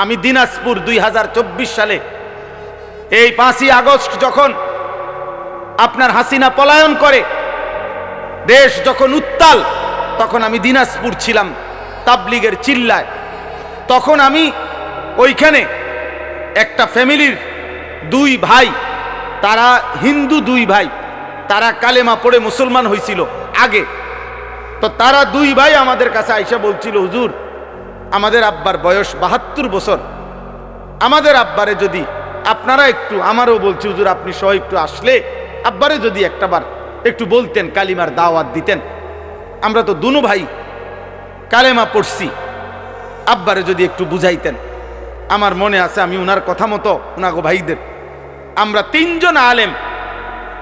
আমি দিনাজপুর 2024 সালে এই 5ই আগস্ট যখন আপনার হাসিনা পলায়ন করে, দেশ যখন উত্তাল, তখন আমি দিনাজপুর ছিলাম তাবলিগের চিল্লায়। তখন আমি ওইখানে একটা ফ্যামিলির 2 ভাই, তারা হিন্দু 2 ভাই, তারা কালেমা পড়ে মুসলমান হয়েছিল আগে। তো তারা 2 ভাই আমাদের কাছে আইসা বলছিল, হুজুর আমাদের আব্বার বয়স 72 বছর, আমাদের আব্বারে যদি আপনারা একটু, আমারও বলছি হুজুর আপনি সহ একটু আসলে আব্বারে যদি একটাবার একটু বলতেন, কালিমার দাওয়াত দিতেন। আমরা তো দুনো ভাই কালেমা পড়ছি, আব্বারে যদি একটু বুঝাইতেন। আমার মনে আছে আমি উনার কথা মতো উনাগো ভাইদের আমরা 3 জন আলেম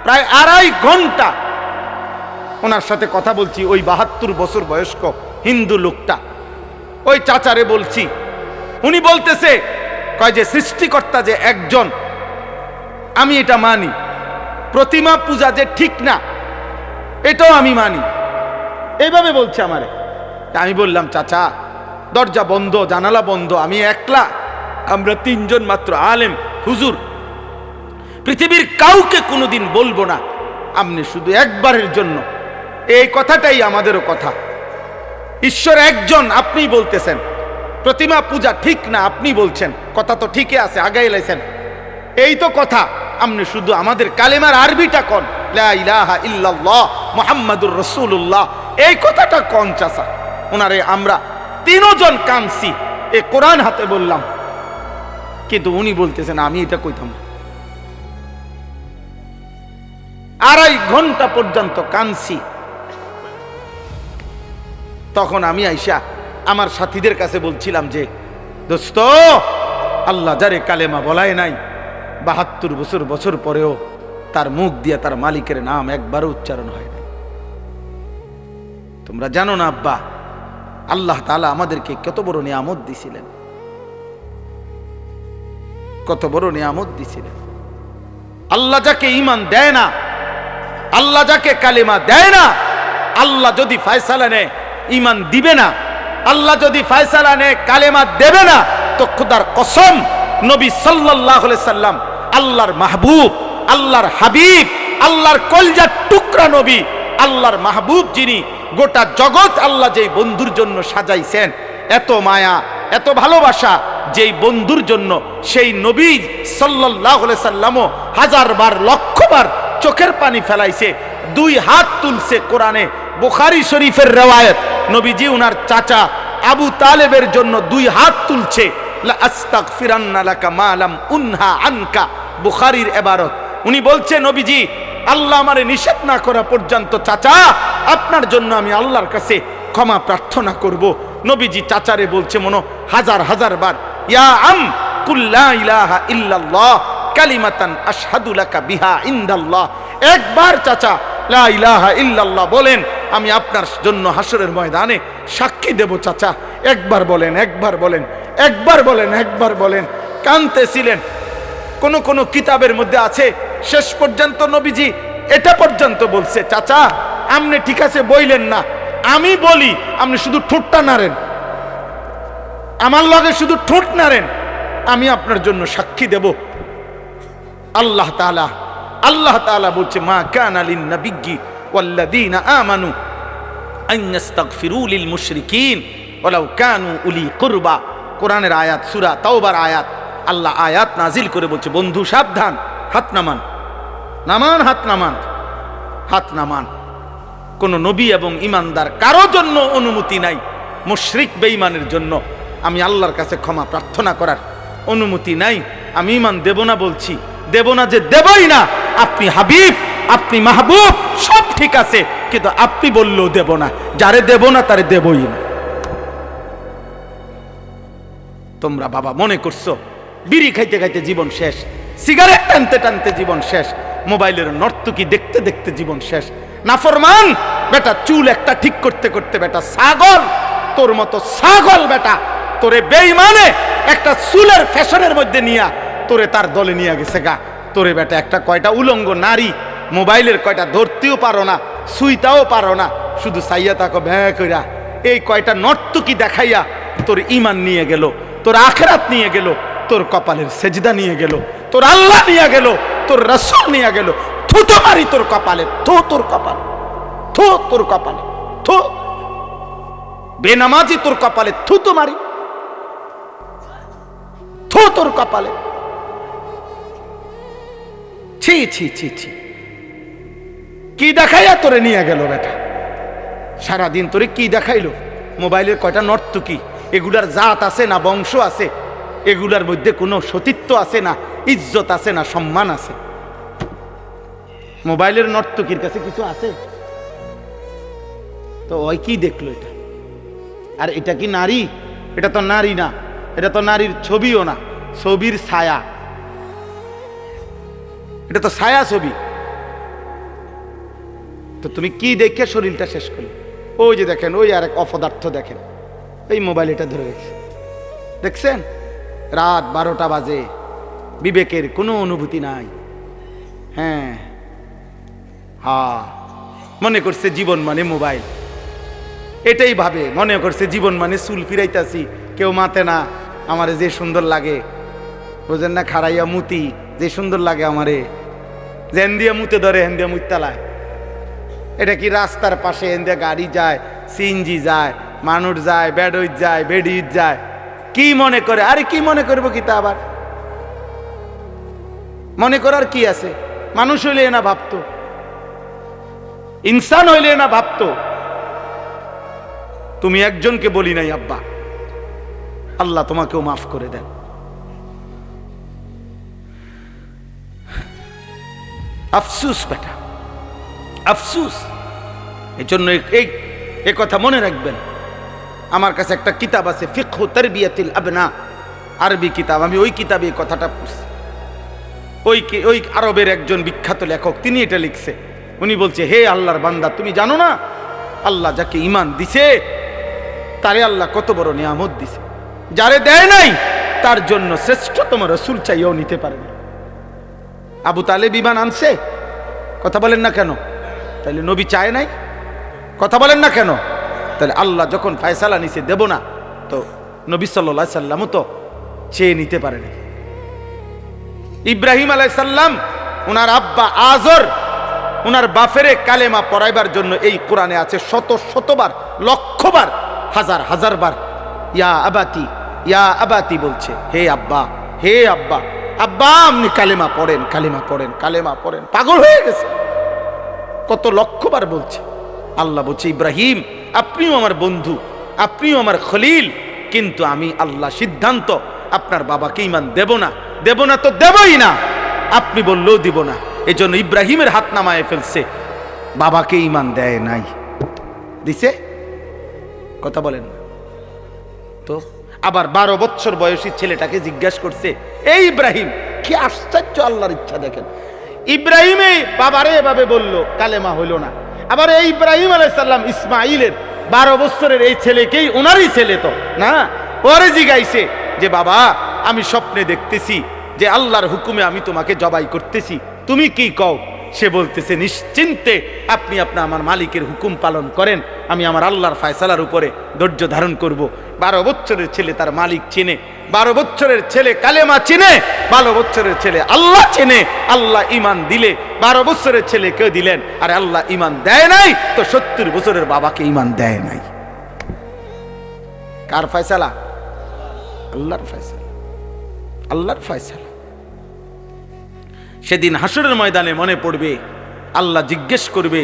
প্রায় 2.5 ঘন্টা ওনার সাথে কথা বলছি। ওই 72 বছর বয়স্ক হিন্দু লোকটা, ওই চাচারে বলছি, উনি বলতেছে কয় যে সৃষ্টিকর্তা যে একজন, আমি এটা মানি। প্রতিমা পূজা যে ঠিক না, এটাও আমি মানি। এইভাবে বলছে আমারে। আমি বললাম, চাচা দরজা বন্ধ, জানালা বন্ধ, আমি একলা, আমরা 3 জন মাত্র আলেম। হুজুর পৃথিবীর কাউকে কোনোদিন বলবো না, আপনি শুধু একবারের জন্য, এই কথাটাই আমাদেরও কথা। ঈশ্বর একজন, আপনি বলতেছেন প্রতিমা পূজা ঠিক না, আপনি বলছেন, কথা তো ঠিকই আছে, আগাই লাইছেন, এই তো কথা। আপনি শুধু আমাদের কালেমার আরবিটা কোন, লা ইলাহা ইল্লাল্লাহ মুহাম্মাদুর রাসূলুল্লাহ, এই কথাটা কোন চাচা। ওনারে আমরা 3 জন কাঁদছি, এই কোরআন হাতে বললাম, কিন্তু উনি বলতেছেন আমি এটা কইতাম না। 2.5 ঘন্টা পর্যন্ত কাঁদছি। তখন আমি আইসা আমার সাথীদের কাছে বলছিলাম যে, দোস্ত আল্লাহ যারে কালেমা বলায় নাই, 72 বছর পরেও তার মুখ দিয়ে তার মালিকের নাম একবারও উচ্চারণ হয় নাই। তোমরা জানো না আব্বা, আল্লাহ তাআলা আমাদেরকে কত বড় নিয়ামত দিছিলেন, কত বড় নিয়ামত দিছিলেন। আল্লাহ যাকে ঈমান দেয় না, আল্লাহ যাকে কালেমা দেয় না, আল্লাহ যদি ফয়সালা নেয় ঈমান দিবে না, আল্লাহ যদি ফয়সালা নেয় কালেমা দেবে না, তো খোদার কসম নবী সাল্লাল্লাহু আলাইহি সাল্লাম আল্লাহর মাহবুব, আল্লাহর হাবিব, আল্লাহর কলজার টুকরা নবী, আল্লাহর মাহবুব যিনি, গোটা জগৎ আল্লাহ যেই বন্ধুর জন্য সাজাইছেন, এত মায়া এত ভালোবাসা যেই বন্ধুর জন্য, সেই নবী সাল্লাল্লাহু আলাইহি সাল্লামও 1000 বার 1,00,000 বার চোখের পানি ফেলাইছে, 2 হাত তুলছে। কোরআনে বুখারী শরীফের রওয়ায়াত, নবীজি উনার চাচা আবু তালেবের জন্য 2 হাত তুলছে, লা আস্তাগফিরান্না লাকা মা লাম উনহা আনকা, বুখারীর ইবারত। উনি বলছে, নবীজি আল্লাহ আমারে নিষেধ না করা পর্যন্ত চাচা আপনার জন্য আমি আল্লাহর কাছে ক্ষমা প্রার্থনা করব। নবীজি চাচারে বলছে মনো 1000 বার, ইয়া আম কুল লা ইলাহা ইল্লাল্লাহ কালিমাতান আশহাদু লাকা বিহা ইনদাল্লাহ। একবার চাচা লা ইলাহা ইল্লাল্লাহ বলেন, আমি আপনার জন্য হাসরের ময়দানে সাক্ষী দেব। চাচা একবার বলেন, একবার বলেন, একবার বলেন, একবার বলেন। কাঁদতেছিলেন। কোন কোন কিতাবের মধ্যে আছে শেষ পর্যন্ত নবীজি এটা পর্যন্ত বলছে, চাচা আপনি ঠিক আছে বইলেন না, আমি বলি, আপনি শুধু ঠোঁটটা নাড়েন, আমার লগে শুধু ঠোঁট নাড়েন, আমি আপনার জন্য সাক্ষী দেব। আল্লাহ তাআলা বলছে, মা কানা লিন নাবিয়্যি ওয়াল্লাযীনা আমানু আন ইস্তাগফিরু লিল মুশরিকিন ওয়ালাউ কানু উলি কুরবা। কোরআনের আয়াত, সূরা তাওবার আয়াত। আল্লাহ আয়াত নাজিল করে বলছে, বন্ধু সাবধান, হাত নামান, নামান, হাত নামান, হাত নামান। কোন নবী এবং ইমানদার কারো জন্য অনুমতি নাই মুশরিক বেঈমানের জন্য আমি আল্লাহর কাছে ক্ষমা প্রার্থনা করার অনুমতি নাই। আমি ইমান দেব না বলছি, দেব না যে দেবই না। আপনি হাবিব, আপনি মাহবুব, সব ঠিক আছে, কিন্তু আপনি বললেও দেব না। যারে দেব না তারে দেবই না। তোমরা বাবা মনে করছো বিড়ি খাইতে খাইতে জীবন শেষ, সিগারেট টানতে টানতে জীবন শেষ, মোবাইলের নর্তকী দেখতে দেখতে জীবন শেষ। নাফরমান বেটা, চুল একটা ঠিক করতে করতে বেটা ছাগল, তোর মতো ছাগল বেটা, তোরে বেঈমানে একটা চুলের ফ্যাশনের মধ্যে নিয়া তোরে তার দলে নিয়ে গেছে গা। তোরে বেটা একটা কয়টা উলঙ্গ নারী মোবাইলের কয়টা ধরতেও পারো না, সুইতাও পারো না, শুধু চাইয়া তাকে ভ্যা কইরা এই কয়টা নর্তকী দেখাইয়া তোর ইমান নিয়ে গেল। তোর আখিরাত নিয়ে গেল, তোর কপালের সেজদা নিয়ে গেল, তোর আল্লাহ নিয়ে গেল, তোর রাসূল নিয়ে গেল। থুতো মারি তোর কপালে, থু তোর কপালে, থু তোর কপালে, থু। বেনামাজি তোর কপালে থুতো মারি, থু তোর কপালে। ছি ছি ছি ছি, কি দেখাইয়া তোরে নিয়ে গেল বেটা? সারাদিন তোরে কি দেখাইলো? মোবাইলের কয়টা নর্তকী, এগুলার জাত আছে না বংশ আছে? এগুলার মধ্যে কোনো সতীত্ব আছে না ইজ্জত আছে না সম্মান আছে? মোবাইলের নর্তকীর কাছে কিছু আছে? তো ওই কি দেখলো এটা? আর এটা কি নারী? এটা তো নারী না, এটা তো নারীর ছবিও না, ছবির ছায়া। এটা তো ছায়া ছবি। তো তুমি কি দেখে শরীরটা শেষ করলে? ওই যে দেখেন, ওই আর এক অপদার্থ দেখেন, এই মোবাইল এটা ধরে গেছে, দেখছেন? রাত 12টা বাজে, বিবেকের কোনো অনুভূতি নাই। হ্যাঁ হ্যাঁ, মনে করছে জীবন মানে মোবাইল, এটাই ভাবে, মনে করছে জীবন মানে চুল ফিরাইতাছি, কেউ মাতে না, আমারে যে সুন্দর লাগে, বোঝেন না? খাড়াইয়া মুতি, যে সুন্দর লাগে আমারে, যেন দিয়ে মুতে ধরে হেন দিয়ে মুতালায়। এটা কি রাস্তার পাশে হেন দিয়ে গাড়ি যায়, সিএনজি যায়, মানুষ যায়, বেডউইট যায়, বেডিউইট যায়, কি মনে করে? আরে কি মনে করবো কি তা? আবার মনে করার কি আছে? মানুষ হইলে না ভাবতো, ইনসান হইলে না ভাবতো। তুমি একজনকে বলি নাই আব্বা, আল্লাহ তোমাকেও মাফ করে দেন। আফসুস বেটা, আফসুস। এই জন্য এই কথা মনে রাখবেন। আমার কাছে একটা কিতাব আছে, ফিকহু তারবিয়াতিল আবনা, আরবি কিতাব। আমি ওই কিতাবে এই কথাটা পড়ছি। ওই আরবের একজন বিখ্যাত লেখক, তিনি এটা লিখছে। উনি বলছে, হে আল্লাহর বান্দা, তুমি জানো না আল্লাহ যাকে ঈমান দিছে তারে আল্লাহ কত বড় নিয়ামত দিছে। যারে দেয় নাই তার জন্য শ্রেষ্ঠতম রাসূল চাইও নিতে পারে না। আবু তালেব ঈমান আনছে, কথা বলেন না কেন? তাহলে নবী চায় নাই, কথা বলেন না কেন? তাহলে আল্লাহ যখন ফয়সালা নিছে দেব না, তো নবী সাল্লাল্লাহু আলাইহি সাল্লামও তো চেয়ে নিতে পারে না। ইব্রাহিম আলাইহিস সালাম, ওনার আব্বা আজর ওনার বাফেরে কালেমা পড়াইবার জন্য এই কোরআনে আছে শত শতবার, লক্ষবার, হাজার হাজার বার ইয়া আবাতি, ইয়া আবাতি বলছে, হে আব্বা, হে আব্বা, আব্বা আপনি কালেমা পড়েন, কালেমা পড়েন, কালেমা পড়েন। পাগল হয়ে গেছে, কত লক্ষবার বলছে। আল্লাহ বলছে, ইব্রাহিম আপনিও আমার বন্ধু, আপনিও আমার খলিল, কিন্তু আমি আল্লাহ সিদ্ধান্ত আপনার বাবাকে ঈমান দেব না, দেব না তো দেবই না, আপনি বললেও দিব না। এই জন্য ইব্রাহিমের হাত নামায় ফেলছে, বাবাকে ঈমান দেয় নাই, দিছে? কথা বলেন না তো। আবার 12 বছর বয়সী ছেলেটাকে জিজ্ঞাসা করছে, এই ইব্রাহিম, কি আশ্চর্য আল্লাহর ইচ্ছা দেখেন। ইব্রাহিমে বাবারে এভাবে বলল, কালেমা হইল না। আবার এই ইব্রাহিম আলাইহিস সালাম ইসমাইলের 12 বছরের এই ছেলেকেই, ওনারই ছেলে তো না, পরে জিগাইছে যে বাবা আমি স্বপ্নে দেখতেছি যে আল্লাহর হুকুমে আমি তোমাকে জবাই করতেছি, তুমি কি কও? সে বলতেছে, নিশ্চিন্তে আপনি আমার মালিকের হুকুম পালন করেন, আমি আমার আল্লাহর ফয়সালার উপরে ধৈর্য ধারণ করব। 12 বছরের ছেলে তার মালিক চিনে, 12 বছরের ছেলে কালেমা চিনে, 12 বছরের ছেলে আল্লাহ চিনে। আল্লাহ ঈমান দিলে 12 বছরের ছেলেকে দিলেন, আর আল্লাহ ঈমান দেয় নাই তো 70 বছরের বাবাকে ঈমান দেয় নাই। কার ফয়সালা? আল্লাহর ফয়সালা, আল্লাহর ফয়সালা। সেদিন হাসরের ময়দানে মনে পড়বে, আল্লাহ জিজ্ঞেস করবে,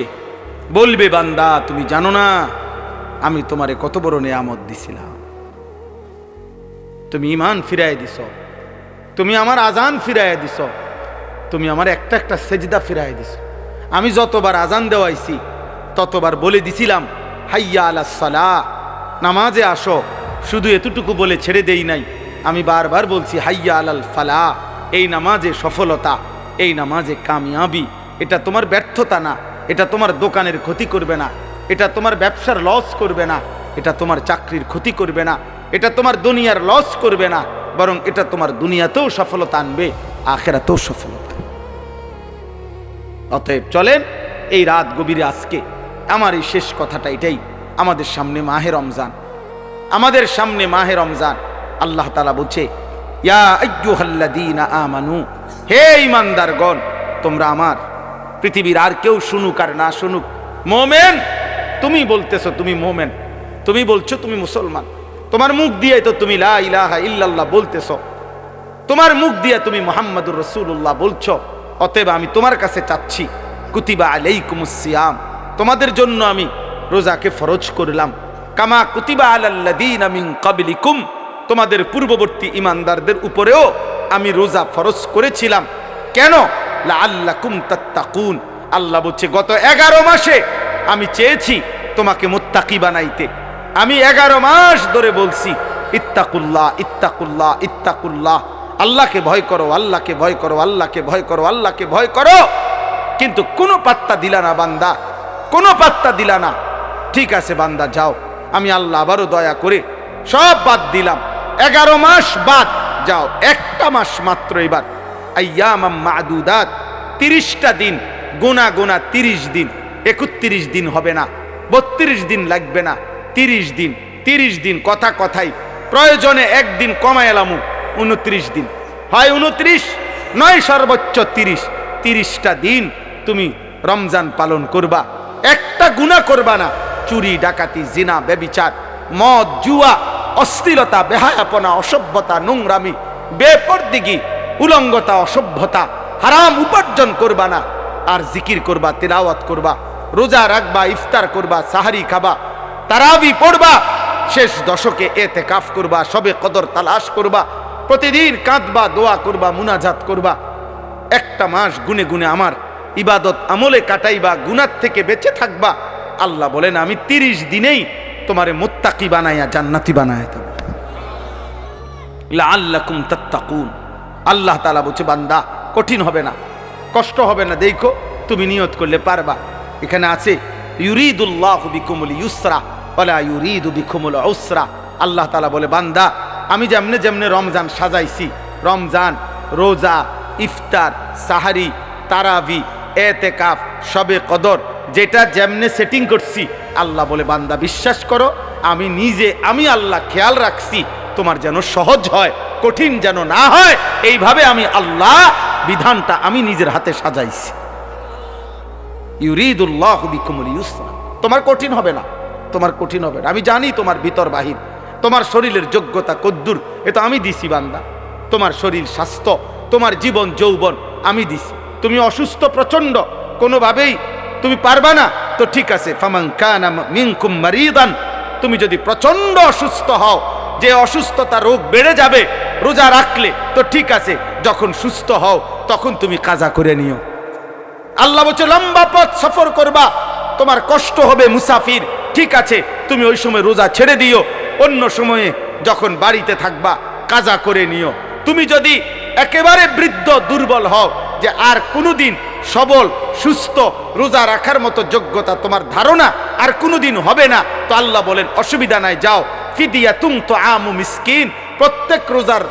বলবে, বান্দা তুমি জানো না আমি তোমারে কত বড় নিয়ামত দিছিলাম, তুমি ঈমান ফিরায় দিছ, তুমি আমার আজান ফিরায় দিছ, তুমি আমার একটা একটা সেজদা ফিরায় দিছ। আমি যতবার আজান দেওয়াইছি ততবার বলে দিছিলাম হাইয়া আলাস সালাহ, নামাজে আসো, শুধু এতটুকু বলে ছেড়ে দেই নাই, আমি বারবার বলছি হাইয়া আলাল ফালাহ, এই নামাজে সফলতা, এই নামাজে কামিয়াবি। এটা তোমার ব্যর্থতা না, এটা তোমার দোকানের ক্ষতি করবে না, এটা তোমার ব্যবসার লস করবে না, এটা তোমার চাকরির ক্ষতি করবে না, এটা তোমার দুনিয়ার লস করবে না, বরং এটা তোমার দুনিয়াতেও সফলতা আনবে, আখিরাতেও সফলতা। অতএব চলেন এই রাত গভীরে আজকে আমার এই শেষ কথাটা এটাই, আমাদের সামনে মাহে রমজান, আমাদের সামনে মাহে রমজান। আল্লাহ তাআলা বলছে, ইয়া আইয়ুহাল্লাযীনা আমানু, হে ঈমানদারগণ, তোমরা আমার, পৃথিবীর আর কেউ শুনুক আর না শুনুক, মুমিন তুমি বলতেছো তুমি মুমিন, তুমি বলছো তুমি মুসলমান, তোমার মুখ দিয়ে তো তুমি লা ইলাহা ইল্লাল্লাহ বলতেছো, তোমার মুখ দিয়ে তুমি মুহাম্মাদুর রাসূলুল্লাহ বলছো। অতএব আমি তোমার কাছে চাচ্ছি, কুতিবা আলাইকুমুস সিয়াম, তোমাদের জন্য আমি রোজাকে ফরজ করলাম, কামা কুতিবা আলাল্লাযীনা মিন ক্বাবলিকুম, তোমাদের পূর্ববর্তী ঈমানদারদের উপরেও আমি রোজা ফরজ করেছিলাম। কেন? লাআল্লাকুম তাত্তাকুন, আল্লাহ বলছে গত 11 মাসে আমি চেয়েছি তোমাকে মুত্তাকি বানাইতে। আমি 11 মাস ধরে বলছি ইত্তাকুল্লাহ ইত্তাকুল্লাহ ইত্তাকুল্লাহ, আল্লাহকে ভয় করো, আল্লাহকে ভয় করো, আল্লাহকে ভয় করো, আল্লাহকে ভয় করো, কিন্তু কোনো পাত্তা দিলা না বান্দা, কোনো পাত্তা দিলা না। ঠিক আছে বান্দা যাও, আমি আল্লাহ আবারও দয়া করে সব বাদ দিলাম, 11 মাস বাদ, যাও একটা মাস মাত্র এবার, আইয়ামাম মাদুদাত, 30টা দিন গোনা গোনা, 30 দিন, 31 দিন হবে না, 32 দিন লাগবে না, 30 দিন, 30 দিন, কথা কথাই, প্রয়োজনে একদিন কমায় এলামু, 29 দিন, হয় 29 নয় সর্বোচ্চ 30, 30টা দিন তুমি রমজান পালন করবা, একটা গুনাহ করবা না, চুরি ডাকাতি জিনা ব্যভিচার মদ জুয়া অশ্লীলতা বেহায়াপনা অসভ্যতা নোংরামি বেপরদিগি উলঙ্গতা অসভ্যতা হারাম উপার্জন করবা না, আর জিকির করবা, তিলাওয়াত করবা, রোজা রাখবা, ইফতার করবা, সাহারি খাবা, তারাবি পড়বা, শেষ দশকে এতেকাফ করবা, সবে কদর তালাশ করবা, প্রতিদিন কাঁদবা, দোয়া করবা, মুনাজাত করবা, একটা মাস গুনে গুনে আমার ইবাদত আমলে কাটাইবা, গুনাহ থেকে বেঁচে থাকবা। আল্লাহ বলেন আমি 30 দিনেই তোমারে মুত্তাকি বানাইয়া জান্নাতি বানাইয়া দেব, লাআল্লাকুম তাত্তাকুন। আল্লাহ তাআলা বলছে বান্দা কঠিন হবে না, কষ্ট হবে না, দেখো তুমি নিয়ত করলে পারবা। এখানে আছে ইউরিদুল্লাহু বিকুমুল ইউসরা ওয়ালা ইউরিদু বিকুমুল উসরা। আল্লাহ তাআলা বলে বান্দা আমি যেমনে যেমনে রমজান সাজাইছি, রমজান রোজা ইফতার সাহারি তারাবি এতেকাফ সবে কদর, যেটা যেমনে সেটিং করছি, আল্লাহ বলে বান্দা বিশ্বাস করো আমি নিজে, আমি আল্লাহ খেয়াল রাখছি তোমার যেন সহজ হয়, কঠিন যেন না হয়, এইভাবে আমি আল্লাহ বিধানটা আমি নিজের হাতে সাজাইছি। ইউরিদুল্লাহু বিকুমুল ইউসরা, তোমার কঠিন হবে না, তোমার কঠিন হবে না, আমি জানি তোমার ভিতর বাহির, তোমার শরীরের যোগ্যতা কদ্দুর এ তো আমি দিছি বান্দা, তোমার শরীর স্বাস্থ্য তোমার জীবন যৌবন আমি দিছি, তুমি অসুস্থ প্রচন্ড কোনোভাবেই তুমি পারবা না, তো ঠিক আছে, ফামান কানা মিনকুম মারিদান, তুমি যদি প্রচন্ড অসুস্থ হও, যে অসুস্থতা রোগ বেড়ে যাবে রোজা রাখলে, তো ঠিক আছে, যখন সুস্থ হও তখন তুমি কাজা করে নিও। আল্লাহ বলছে লম্বা পথ সফর করবা, তোমার কষ্ট হবে মুসাফির, ঠিক আছে তুমি ওই সময় রোজা ছেড়ে দিও, অন্য সময়ে যখন বাড়িতে থাকবা কাজা করে নিও। তুমি যদি একেবারে বৃদ্ধ দুর্বল হও, যে আর কোনোদিন সবল সুস্থ রোজা রাখার মতো যোগ্যতা তোমার ধারণা আর কোনোদিন হবে না, তো আল্লাহ বলেন অসুবিধা নাই, যাও ফিদিয়াতুন তুআমু মিসকিন, প্রত্যেক রোজার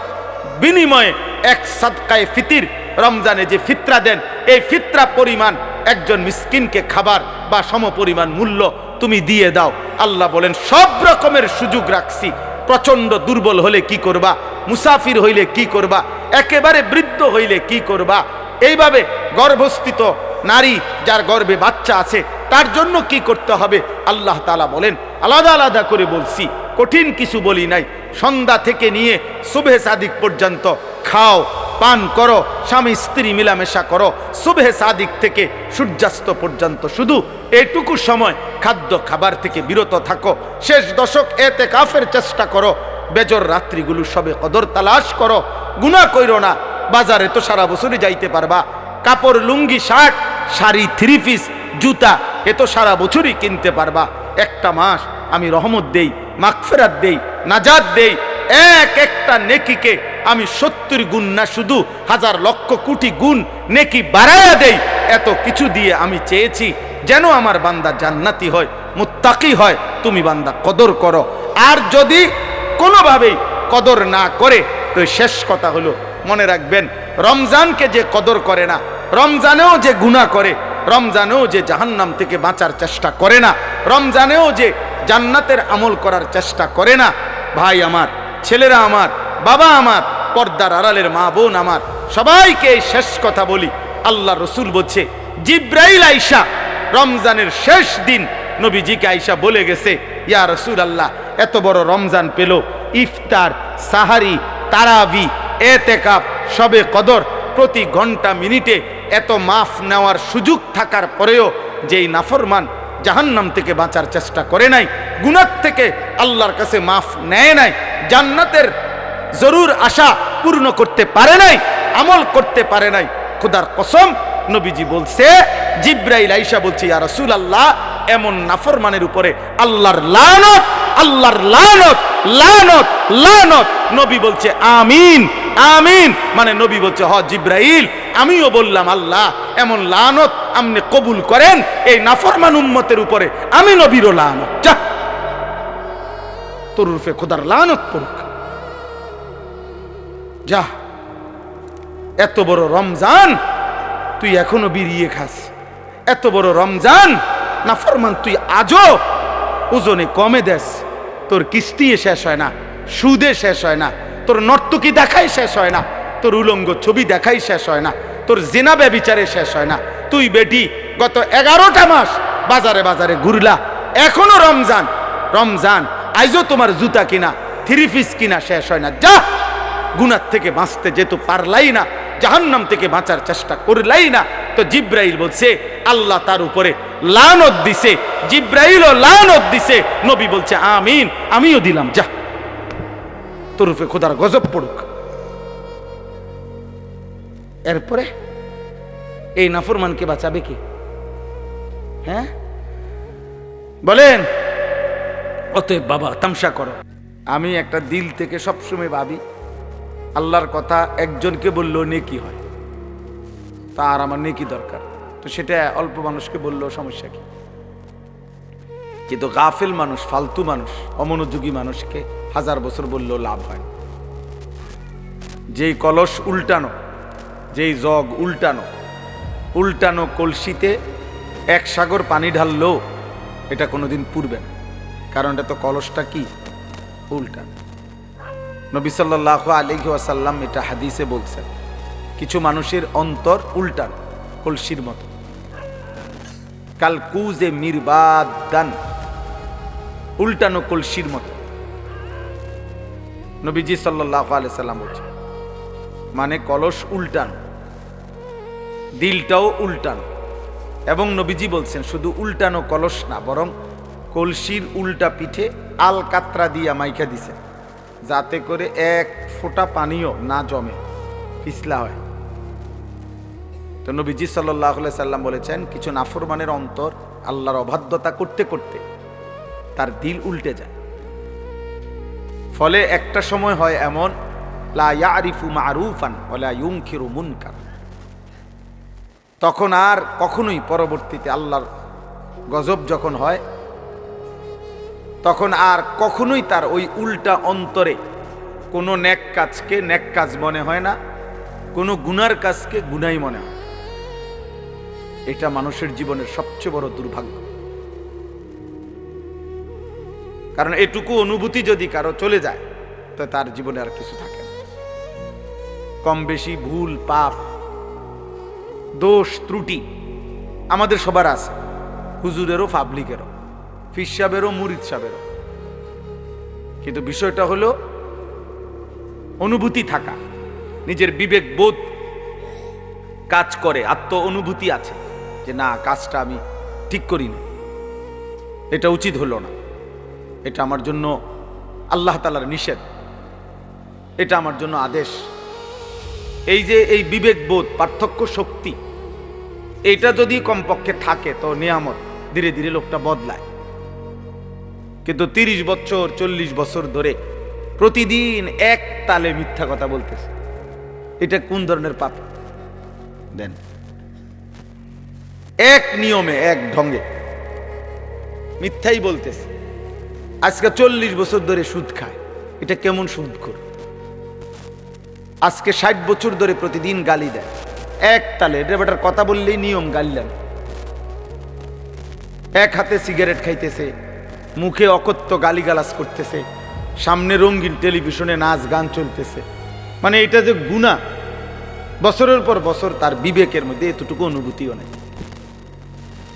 বিনিময়ে এক সাদকায়ে ফিতির, রমজানে যে ফিতরা দেন এই ফিতরা পরিমাণ একজন মিসকিনকে খাবার বা সমপরিমাণ মূল্য তুমি দিয়ে দাও। আল্লাহ বলেন সব রকমের সুযোগ রাখছি, প্রচন্ড দুর্বল হলে কি করবা, মুসাফির হইলে কি করবা, একেবারে বৃদ্ধ হইলে কি করবা, এইভাবে গর্ভস্থিত নারী যার গর্ভে বাচ্চা আছে তার জন্য কি করতে হবে, আল্লাহ তাআলা বলেন আলাদা আলাদা করে বলছি, কঠিন কিছু বলি নাই। সন্ধ্যা থেকে নিয়ে সুবহে সাদিক পর্যন্ত খাও পান করো, স্বামী স্ত্রী মিলামেশা করো, সুবহে সাদিক থেকে সূর্যাস্ত পর্যন্ত শুধু এইটুকু সময় খাদ্য খাবার থেকে বিরত থাকো, শেষ দশক এতেকাফের চেষ্টা করো, বেজর রাত্রিগুলো সবে কদর তালাশ করো, গুনাহ কইরো না, বাজারে তো সারা বছরই যাইতে পারবা, কাপড় লুঙ্গি শার্ট শাড়ি থ্রি পিস জুতা এ তো সারা বছরই কিনতে পারবা। একটা মাস আমি রহমত দেই, মাগফিরাত দেই, নাজাত দেই, এক একটা নেকিকে আমি 70 গুণ না শুধু হাজার লক্ষ কোটি গুণ নেকি বাড়ায়া দেই। এত কিছু দিয়ে আমি চেয়েছি যেন আমার বান্দা জান্নাতি হয়, মুত্তাকি হয়। তুমি বান্দা কদর করো, আর যদি কোনোভাবেই কদর না করে তো শেষ কথা হলো মনে রাখবেন, রমজানকে যে কদর করে না, রমজানেও যে গুনাহ করে, রমজানেও যে জাহান্নাম থেকে বাঁচার চেষ্টা করে না, রমজানেও যে জান্নাতের আমল করার চেষ্টা করে না, ভাই আমার ছেলেরা আমার, বাবা আমার, পর্দার আড়ালের মা বোন আমার, সবাইকে এই শেষ কথা বলি। আল্লাহ রসুল বলছে, জিব্রাইল আইসা রমজানের শেষ দিন নবীজিকে আইসা বলে গেছে, ইয়া রসুল আল্লাহ, এত বড় রমজান পেল, ইফতার, সাহারি, তারাবি, এতেকাফ, শবে কদর, প্রতি ঘন্টা মিনিটে এত মাফ নেওয়ার সুযোগ থাকার পরেও যেই নাফরমান জাহান্নাম থেকে বাঁচার চেষ্টা করে নাই, গুনাহ থেকে আল্লাহর কাছে মাফ নেয় নাই, জান্নাতের জরুর আশা পূর্ণ করতে পারে নাই, আমল করতে পারে নাই, খোদার কসম নবীজি বলছে, জিব্রাইল আইসা বলছে, ইয়া রাসূলুল্লাহ, এমন নাফরমানের উপরে আল্লাহর লানত, আল্লাহর লানত, লানত, লানত। নবী বলছে আমিন, আমিন, মানে নবী বলছে, হ জিব্রাইল, আমিও বললাম আল্লাহ এমন লানত আপনি কবুল করেন এই নাফরমান উম্মতের উপরে, আমি নবীরও লানত, যা তোর রূপে খোদার লানত পড়ুক, যা। এত বড় রমজান তুই এখনো বিড়িয়ে খাস, এত বড় রমজান নাফরমান তুই আজও ওজনে কমে দেস, তোর কিস্তি শেষ হয় না, সুদে শেষ হয় না, তোর নর্তকী দেখাই শেষ হয় না, তোর উলঙ্গ ছবি দেখাই শেষ হয় না, তোর জিনা ব্যভিচারে শেষ হয় না। তুই বেটি গত 11টা মাস বাজারে বাজারে ঘুরলা, এখনো রমজান, রমজান আইজও তোমার জুতা কিনা, থ্রি পিস কিনা শেষ হয় না, যা। গুনাহ থেকে বাঁচতে যেহেতু পারলাই না, জাহান্নাম থেকে বাঁচার চেষ্টা করলাই না, তো জিব্রাইল বলছে আল্লাহ তার উপরে লানত দিছে, জিব্রাইলও লানত দিছে, নবী বলছে আমিন, আমিও দিলাম, যা তোর উপরে খোদার গজব পড়ুক। এরপরে এই নাফরমানকে বাঁচাবে কি? হ্যাঁ বলেন? অতএব বাবা তামসা করো। আমি একটা দিল থেকে সবসময় ভাবি, আল্লাহর কথা একজনকে বললেও নেকি হয়, তার আমার নেকি দরকার, তো সেটা অল্প মানুষকে বললেও সমস্যা কি? কিন্তু গাফিল মানুষ, ফালতু মানুষ, অমনোযোগী মানুষকে 1000 বছর বললেও লাভ হয়। যেই কলস উল্টানো, যেই জগ উল্টানো, উল্টানো কলসিতে 1 সাগর পানি ঢাললেও এটা কোনোদিন পুড়বে না, কারণ এটা তো কলসটা কি উল্টানো। নবী সাল্লাল্লাহু আলাইহি ওয়াসাল্লাম এটা হাদিসে বলছেন, কিছু মানুষের অন্তর উল্টানো কলসির মতো, কাল কুজে মিরবাদান, উল্টানো কলসির মতো। নবীজি সাল্লাল্লাহু আলাইহি সাল্লাম বলছেন, মানে কলস উল্টানো, দিলটাও উল্টানো। এবং নবীজি বলছেন শুধু উল্টানো কলস না, বরং কলসির উল্টা পিঠে আলকাতরা দিয়া মাইখা দিছে, যাতে করে 1 ফোঁটা পানিও না জমে, পিছলা হয়। তো নবীজি সাল্লাল্লাহু আলাইহি সাল্লাম বলেছেন, কিছু নাফরমানের অন্তর আল্লাহর অবাধ্যতা করতে করতে তার দিল উল্টে যায়, ফলে একটা সময় হয় এমন, লা ইয়ারিফু মারুফান ওয়ালা ইউনকিরু মুনকার, তখন আর কখনোই পরবর্তীতে আল্লাহর গজব যখন হয়, তখন আর কখনোই তার ওই উল্টা অন্তরে কোনো নেক কাজকে নেক কাজ মনে হয় না, কোনো গুনার কাজকে গুনাই মনে হয়। এটা মানুষের জীবনের সবচেয়ে বড় দুর্ভাগ্য, কারণ এটুকু অনুভূতি যদি কারো চলে যায়, তো তার জীবনে আর কিছু থাকে না। কম বেশি ভুল, পাপ, দোষ, ত্রুটি আমাদের সবার আছে, হুজুরেরও, পাবলিকেরও, ফির সাহেবেরও, মুরিদ সাহেবেরও। কিন্তু বিষয়টা হলো অনুভূতি থাকা, নিজের বিবেক বোধ কাজ করে, আত্ম অনুভূতি আছে যে না, কাজটা আমি ঠিক করিনি, এটা উচিত হলো না, এটা আমার জন্য আল্লাহ তাআলার নিষেধ, এটা আমার জন্য আদেশ। এই যে এই বিবেক বোধ, পার্থক্য শক্তি, এটা যদি কমপক্ষে থাকে তো নিয়ামত, ধীরে ধীরে লোকটা বদলায়। কিন্তু 30 বছর 40 বছর ধরে প্রতিদিন এক তালে মিথ্যা কথা বলতেছে, এটা কোন ধরনের পাপ? দেন, এক নিয়মে, এক ঢঙ্গে মিথ্যাই বলতেছে। আজকে 40 বছর ধরে সুদ খায়, এটা কেমন সুদ করে? আজকে 60 বছর ধরে প্রতিদিন গালি দেয়, এক তালে, ড্রাইভারটার কথা বললেই নিয়ম গালিলেন। এক হাতে সিগারেট খাইতেছে, মুখে অকথ্য গালিগালাজ করতেছে, সামনে রঙিন টেলিভিশনে নাচ গান চলতেছে, মানে এটা যে গুনাহ, বছরের পর বছর তার বিবেকের মধ্যে এতটুকু অনুভূতিও নেই।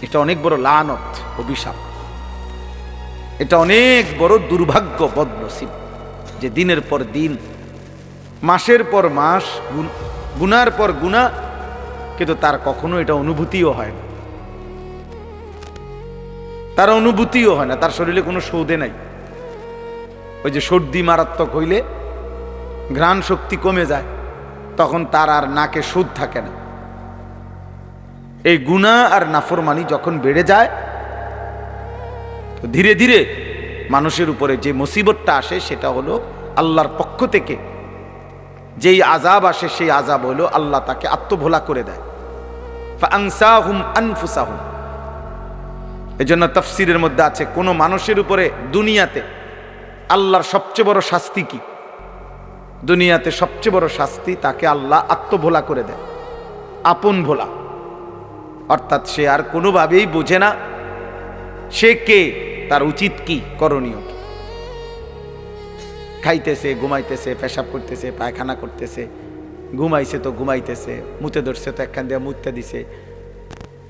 এটা অনেক বড় লানত, অভিশাপ। এটা অনেক বড় দুর্ভাগ্য, বদনসিব, যে দিনের পর দিন, মাসের পর মাস গুনার পর গুনাহ, কিন্তু তার কখনো এটা অনুভূতিও হয় না। তার অনুভূতিও হয় না, তার শরীরে কোনো সৌদে নাই। ওই যে সর্দি মারাত্মক হইলে ঘ্রাণ শক্তি কমে যায়, তখন তার আর নাকে সুদ থাকে না। এই গুনাহ আর নাফরমানি যখন বেড়ে যায়, তো ধীরে ধীরে মানুষের উপরে যে মুসিবতটা আসে সেটা হলো আল্লাহর পক্ষ থেকে যেই আযাব আসে, সেই আযাব হলো আল্লাহ তাকে আত্মভোলা করে দেয়। ফাআনসাহুম আনফুসাহুম। এজন্য তাফসীরের মধ্যে আছে, কোন মানুষের উপরে দুনিয়াতে আল্লাহর সবচেয়ে বড় শাস্তি কি? দুনিয়াতে সবচেয়ে বড় শাস্তি, তাকে আল্লাহ আত্মভোলা করে দেয়, আপন ভোলা। অর্থাৎ সে আর কোনোভাবেই বোঝে না সে কে, তার উচিত কি, করণীয় কি। খাইতেছে, ঘুমাইতেছে, পেশাব করতেছে, পায়খানা করতেছে, ঘুমাইছে তো ঘুমাইতেছে, মুতে ধরছে তো একখান দিয়ে মুতে দিছে।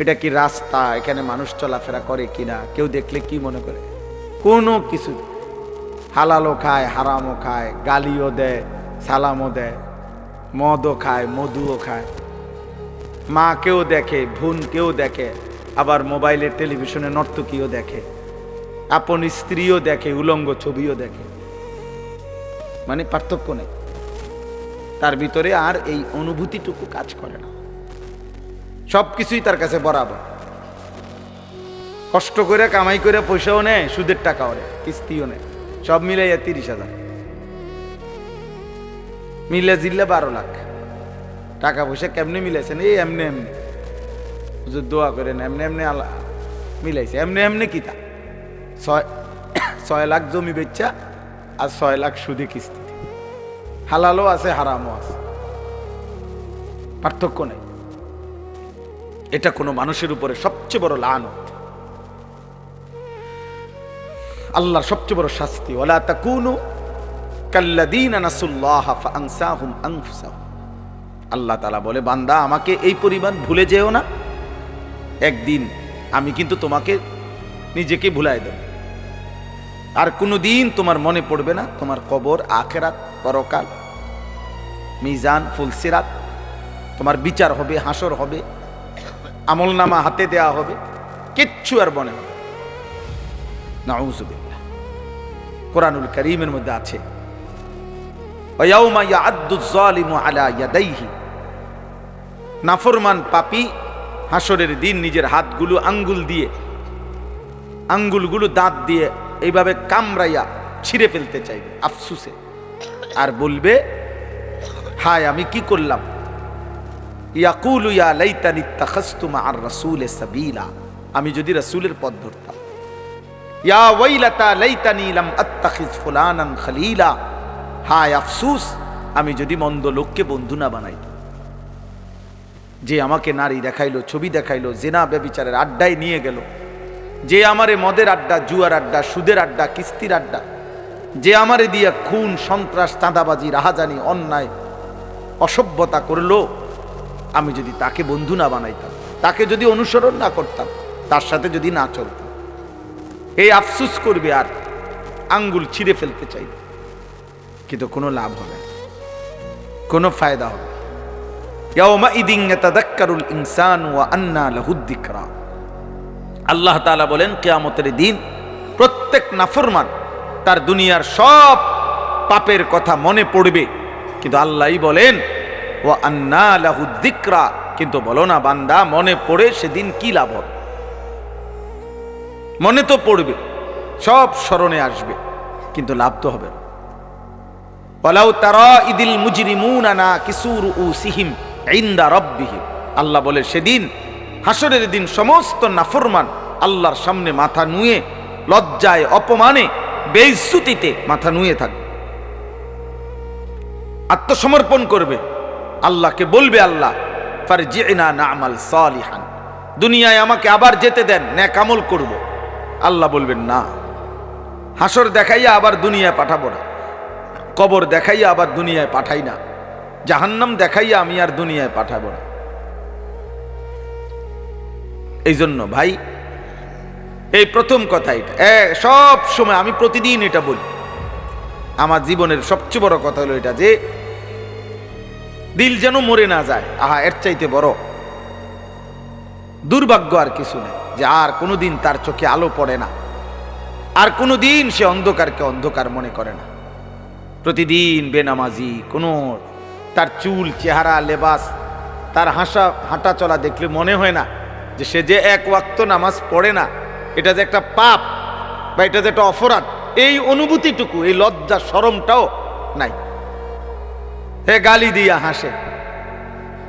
এটা কি রাস্তা? এখানে মানুষ চলাফেরা করে কিনা, কেউ দেখলে কি মনে করে? কোনো কিছু। হালালও খায়, হারামও খায়, গালিও দেয়, সালামও দেয়, মদও খায়, মধুও খায়, মাকেও দেখে, বোনকেও দেখে, আবার মোবাইলে টেলিভিশনে নর্তকীও দেখে, আপন স্ত্রীও দেখে, উলঙ্গ ছবিও দেখে। মানে পার্থক্য নেই তার ভিতরে, আর এই অনুভূতিটুকু কাজ করে না। সবকিছুই তার কাছে বরাবর। কষ্ট করে কামাই করে পয়সাও নেয়, সুদের টাকাও নেয়, কিস্তিও নেয়, সব মিলাইয়া 30,000, মিলে জিল্লে 12 লাখ টাকা পয়সা। কেমনে মিলাইছেন? এই এমনি এমনি, দোয়া করেন, এমনি এমনি আল্লাহ মিলাইছে। এমনি এমনি কি তা 6 লাখ জমি বেচা আর 6 লাখ সুদে কিস্তি। হালালও আছে, হারামও আছে, পার্থক্য নেই। এটা কোনো মানুষের উপরে সবচেয়ে বড় লানত, আল্লাহর সবচেয়ে বড় শাস্তি। ওয়ালা তাকুনু কাল্লাযীনা নাসুল্লাহ ফাআনসাহুম আনফুসাহুম। আল্লাহ তাআলা বলে, বান্দা আমাকে এই পরিমাণ ভুলে যেও না, একদিন আমি কিন্তু তোমাকে নিজেকে ভুলাই দেব। আর কোনোদিন তোমার মনে পড়বে না তোমার কবর, আখিরাত, পরকাল, মিজান, ফুলসিরাত, তোমার বিচার হবে, হাসর হবে, আমলনামা হাতে দেয়া হবে, কিচ্ছু আর মনে হবে। নাউযুবিল্লাহ। কোরআনুল কারীমের মধ্যে আছে, ওয়ায়াউমা ইয়া'আদ্দুয যালিমু আলা ইয়াদাইহি। নাফরমান পাপী হাসরের দিন নিজের হাতগুলো আঙ্গুলগুলো দাঁত দিয়ে এইভাবে কামড়াইয়া ছিঁড়ে ফেলতে চাইবে আফসুসে, আর বলবে, হায় আমি কি করলাম। ইয়াকুলু ইয়া লাইতানি ইত্তাখাযতু মা'আর রাসূলি সাবিলা। আমি যদি রাসূলের পথ ধরতাম। ইয়া ওয়াইলাতা লাইতানি লাম আত্তাখিয ফুলানান খলিলা। হায় আফসুস, আমি যদি মন্দ লোককে বন্ধু না বানাইতাম। যে আমাকে নারী দেখাইলো, ছবি দেখাইলো, জিনা ব্যভিচারের আড্ডায় নিয়ে গেল, যে আমারে মদের আড্ডা, জুয়ার আড্ডা, সুদের আড্ডা, কিস্তির আড্ডা, যে আমারে দিয়ে খুন, সন্ত্রাস, চাঁদাবাজি, রাহাজানি, অন্যায়, অসভ্যতা করলো, আমি যদি তাকে বন্ধু না বানাইতাম, তাকে যদি অনুসরণ না করতাম, তার সাথে যদি না চলতাম, এই আফসুস করবে আর আঙ্গুল ছিঁড়ে ফেলতে চাইবে, কিন্তু কোনো লাভ হবে না, কোনো ফায়দা হবে। ইয়াউমাইদিন ইয়াতাযাক্কারুল ইনসানু ওয়া আন্না লাহুদ যিকরা। আল্লাহ তাআলা বলেন, কিয়ামতের দিন প্রত্যেক নাফরমান তার দুনিয়ার সব পাপের কথা মনে পড়বে, কিন্তু আল্লাহই বলেন ওয়া আন্না লাহুদ যিকরা। কিন্তু বলো না বান্দা, মনে পড়ে সেদিন কি লাভ হবে? মনে তো পড়বে, সব স্মরণে আসবে, কিন্তু লাভ তো হবে না। ওয়ালাউ তারা ইদিল মুজরিমুনা নাকিসু রুউসিহিম ইনদা রাব্বিহিম। আল্লাহ বলে, সেদিন হাসরের দিন সমস্ত নাফরমান আল্লাহর সামনে মাথা নুয়ে, লজ্জায়, অপমানে, বেইজ্জতিতে মাথা নুয়ে থাকবে, আত্মসমর্পণ করবে, আল্লাহকে বলবে, আল্লাহ ফারজি'না না'মাল সালিহান, দুনিয়ায় আমাকে আবার যেতে দেন, নেক আমল করব। আল্লাহ বলবেন, না, হাসর দেখাইয়া আবার দুনিয়ায় পাঠাবো না, কবর দেখাইয়া আবার দুনিয়ায় পাঠাই না, জাহান্নাম দেখাইয়া আমি আর দুনিয়ায় পাঠাবো না। এই জন্য ভাই এই প্রথম কথা, এটা সব সময় আমি প্রতিদিন এটা বলি, আমার জীবনের সবচেয়ে বড় কথা হলো এটা যে দিল যেন মরে না যায়। আহা, এর চাইতে বড় দুর্ভাগ্য আর কিছু নেই, যে আর কোনোদিন তার চোখে আলো পড়ে না, আর কোনোদিন সে অন্ধকারকে অন্ধকার মনে করে না। প্রতিদিন বেনামাজি, কোনো তার চুল, চেহারা, লেবাস, তার হাঁটা চলা দেখলে মনে হয় না যে সে যে এক ওয়াক্ত নামাজ পড়ে না, এটা যে একটা পাপ বা এটা যে একটা অপরাধ, এই অনুভূতিটুকু, এই লজ্জা শরমটাও নাই। হে গালি দিয়া হাসে,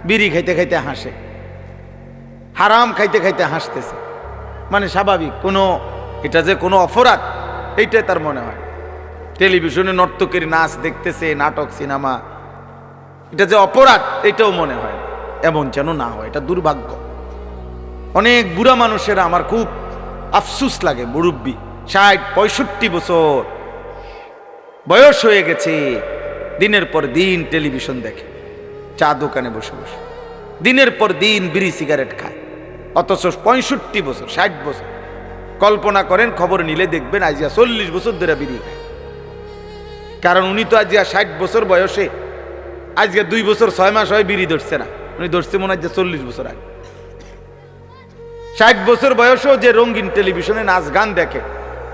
বিড়ি খাইতে খাইতে হাসে, হারাম খাইতে খাইতে হাসতেছে, মানে স্বাভাবিক, কোনো এটা যে কোনো অপরাধ এইটাই তার মনে হয়। টেলিভিশনে নর্তকের নাচ দেখতেছে, নাটক, সিনেমা, এটা যে অপরাধ এটাও মনে হয়। এমন যেন না হয়, এটা দুর্ভাগ্য। অনেক বুড়া মানুষেরা আমার খুব আফসুস লাগে, মুরব্বী 60-65 বছর বয়স হয়ে গেছে, দিনের পর দিন টেলিভিশন দেখে, চা দোকানে বসে বসে দিনের পর দিন বিড়ি সিগারেট খায়, অথচ 65 বছর 60 বছর। কল্পনা করেন, খবর নিলে দেখবেন আজ 40 বছর ধরে বিড়ি খায়। কারণ উনি তো আজ 60 বছর বয়সে, আজকে 2 বছর 6 মাস হয় বিড়ি ধরছে না, উনি ধরছে মনে হয় 40 বছর আগে। 60 বছর বয়সেও যে রঙিন টেলিভিশনে নাচ গান দেখে,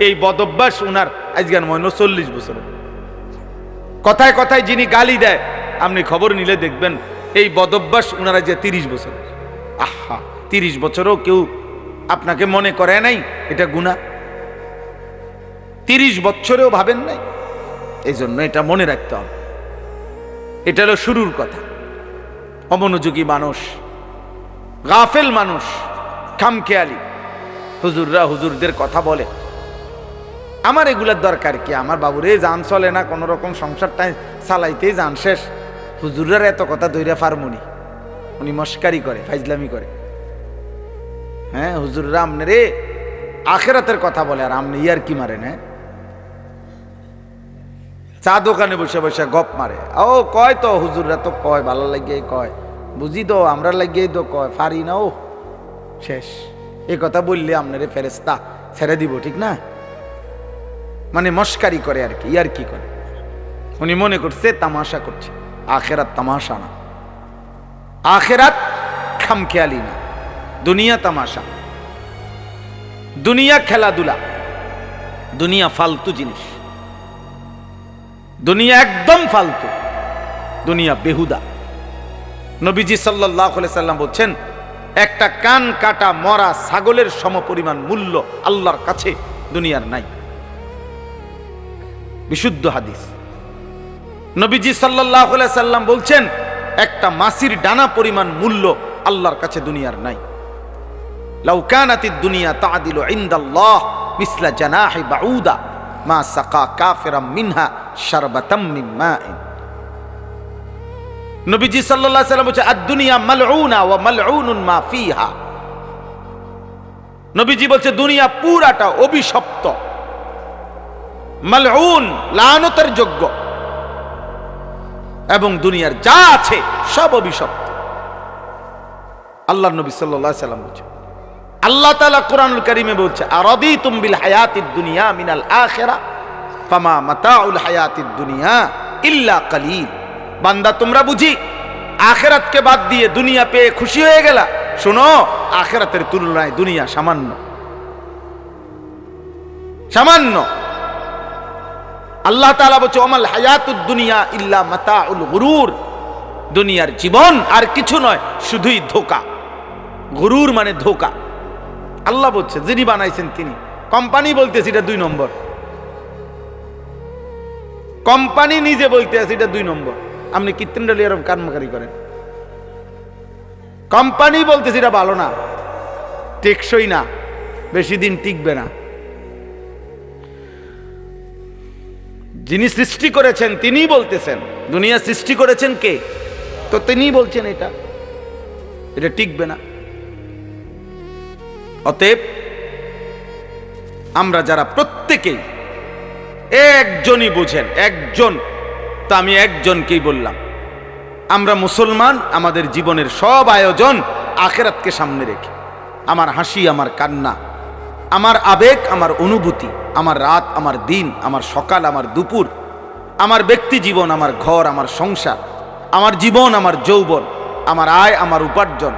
এই বদভ্যাস উনার আজকের মনে 40 বছর। কথায় কথায় যিনি গালি দেয়, আপনি খবর নিলে দেখবেন এই বদভ্যাস উনারা যে 30 বছর। আহা, 30 বছরও কেউ আপনাকে মনে করে নাই এটা গুনাহ? 30 বছরেও ভাবেন নাই? এই জন্য এটা মনে রাখতে হবে। এটা হলো শুরুর কথা। অমনোযোগী মানুষ, গাফেল মানুষ, খামখেয়ালি, হুজুররা হুজুরদের কথা বলে, আমার এগুলার দরকার কি? আমার বাবুরে জান চলে না, কোন রকম সংসারটা চালাইতেই জান শেষ, হুজুররা এত কথা দৈরা ফার্মুনি, উনি মস্কারি করে, ফাইজলামি করে। হ্যাঁ, হুজুররা আমনে রে আখেরাতের কথা বলে, আর আমনে ইয়ার কি মারেন? হ্যাঁ, চা দোকানে বসে বসে গপ মারে। ও কয় তো হুজুররা তো কয়, ভালো লাগিয়ে কয়, বুঝি তো আমরা লাগিয়েই তো কয়, পারি না, ও শেষ। এই কথা বললে আপনারে ফেরেশতা ছেড়ে দিব, ঠিক না? মানে মস্কারি করে আর কি, ইয়ার কি করে। উনি মনে করছে তামাশা করছে। আখেরাত তামাশা না, আখেরাত খামখেয়ালি না, দুনিয়া তামাশা, দুনিয়া খেলাধুলা, দুনিয়া ফালতু জিনিস, দুনিয়া একদম ফালতু, দুনিয়া বেহুদা। নবীজি সাল্লাল্লাহু আলাইহি সাল্লাম বলছেন, একটা কান কাটা মরা ছাগলের সমপরিমাণ মূল্য আল্লাহর কাছে দুনিয়ার নাই। বিশুদ্ধ হাদিস। নবীজি সাল্লাল্লাহু আলাইহি সাল্লাম বলছেন, একটা মাছির ডানা পরিমাণ মূল্য আল্লাহর কাছে দুনিয়ার নাই। লাউ কানাতিদ দুনিয়া তা'দিলু ইনদাল্লাহ মিসলা জানাহি বাউদা মা সাকা কাফিরাম মিনহা শারবাতাম মিন মাইন। নবীজি সাল্লাল্লাহু আলাইহি সাল্লাম বলেছেন, আদ-দুনিয়া মালউনা ওয়া মালউনুন মা ফিহা। নবীজি বলছে দুনিয়া পুরাটা অভিশপ্ত, মালউন, লানতের যোগ্য, এবং দুনিয়ার যা আছে সব অভিশপ্ত। আল্লাহর নবী সাল্লাল্লাহু আলাইহি সাল্লাম বলছেন, আল্লাহ তাআলা কোরআনুল কারীমে বলছে, আরাদিতুম বিল হায়াতিদ দুনিয়া মিনাল আখিরা ফামা মাতাউল হায়াতিদ দুনিয়া ইল্লা কালিল। বান্দা, তোমরা বুঝি আখিরাতকে বাদ দিয়ে দুনিয়া পেয়ে খুশি হয়ে গেলা? শোনো, আখিরাতের তুলনায় দুনিয়া সামান্য, সামান্য। আল্লাহ তাআলা বলছে, ওমাল হায়াতুদ দুনিয়া ইল্লা মাতাউল গুরুর। দুনিয়ার জীবন আর কিছু নয়, শুধুই ধোঁকা। গুরুর মানে ধোঁকা। আল্লাহ বলছে, যিনি বানাইছেন তিনি। কোম্পানি বলতেছে এটা 2 নম্বর, কোম্পানি নিজে বলতে আছে এটা 2 নম্বর। আপনি কৃত্রিম এরকম কারমাকারি করেন। কোম্পানি বলতেছে এটা ভালো না, টেকসই না, বেশি দিন টিকবে না। যিনি সৃষ্টি করেছেন তিনিই বলতেছেন। দুনিয়া সৃষ্টি করেছেন কে? তো তিনিই বলছেন এটা টিকবে না। অতএব আমরা যারা প্রত্যেকেই একজনই বুঝেন, একজন। তো আমি একজনকেই বললাম, আমরা মুসলমান, আমাদের জীবনের সব আয়োজন আখিরাতকে সামনে রেখে। আমার হাসি, আমার কান্না, আমার আবেগ, আমার অনুভূতি, আমার রাত, আমার দিন, আমার সকাল, আমার দুপুর, আমার ব্যক্তি জীবন, আমার ঘর, আমার সংসার, আমার জীবন, আমার যৌবন, আমার আয়, আমার উপার্জন,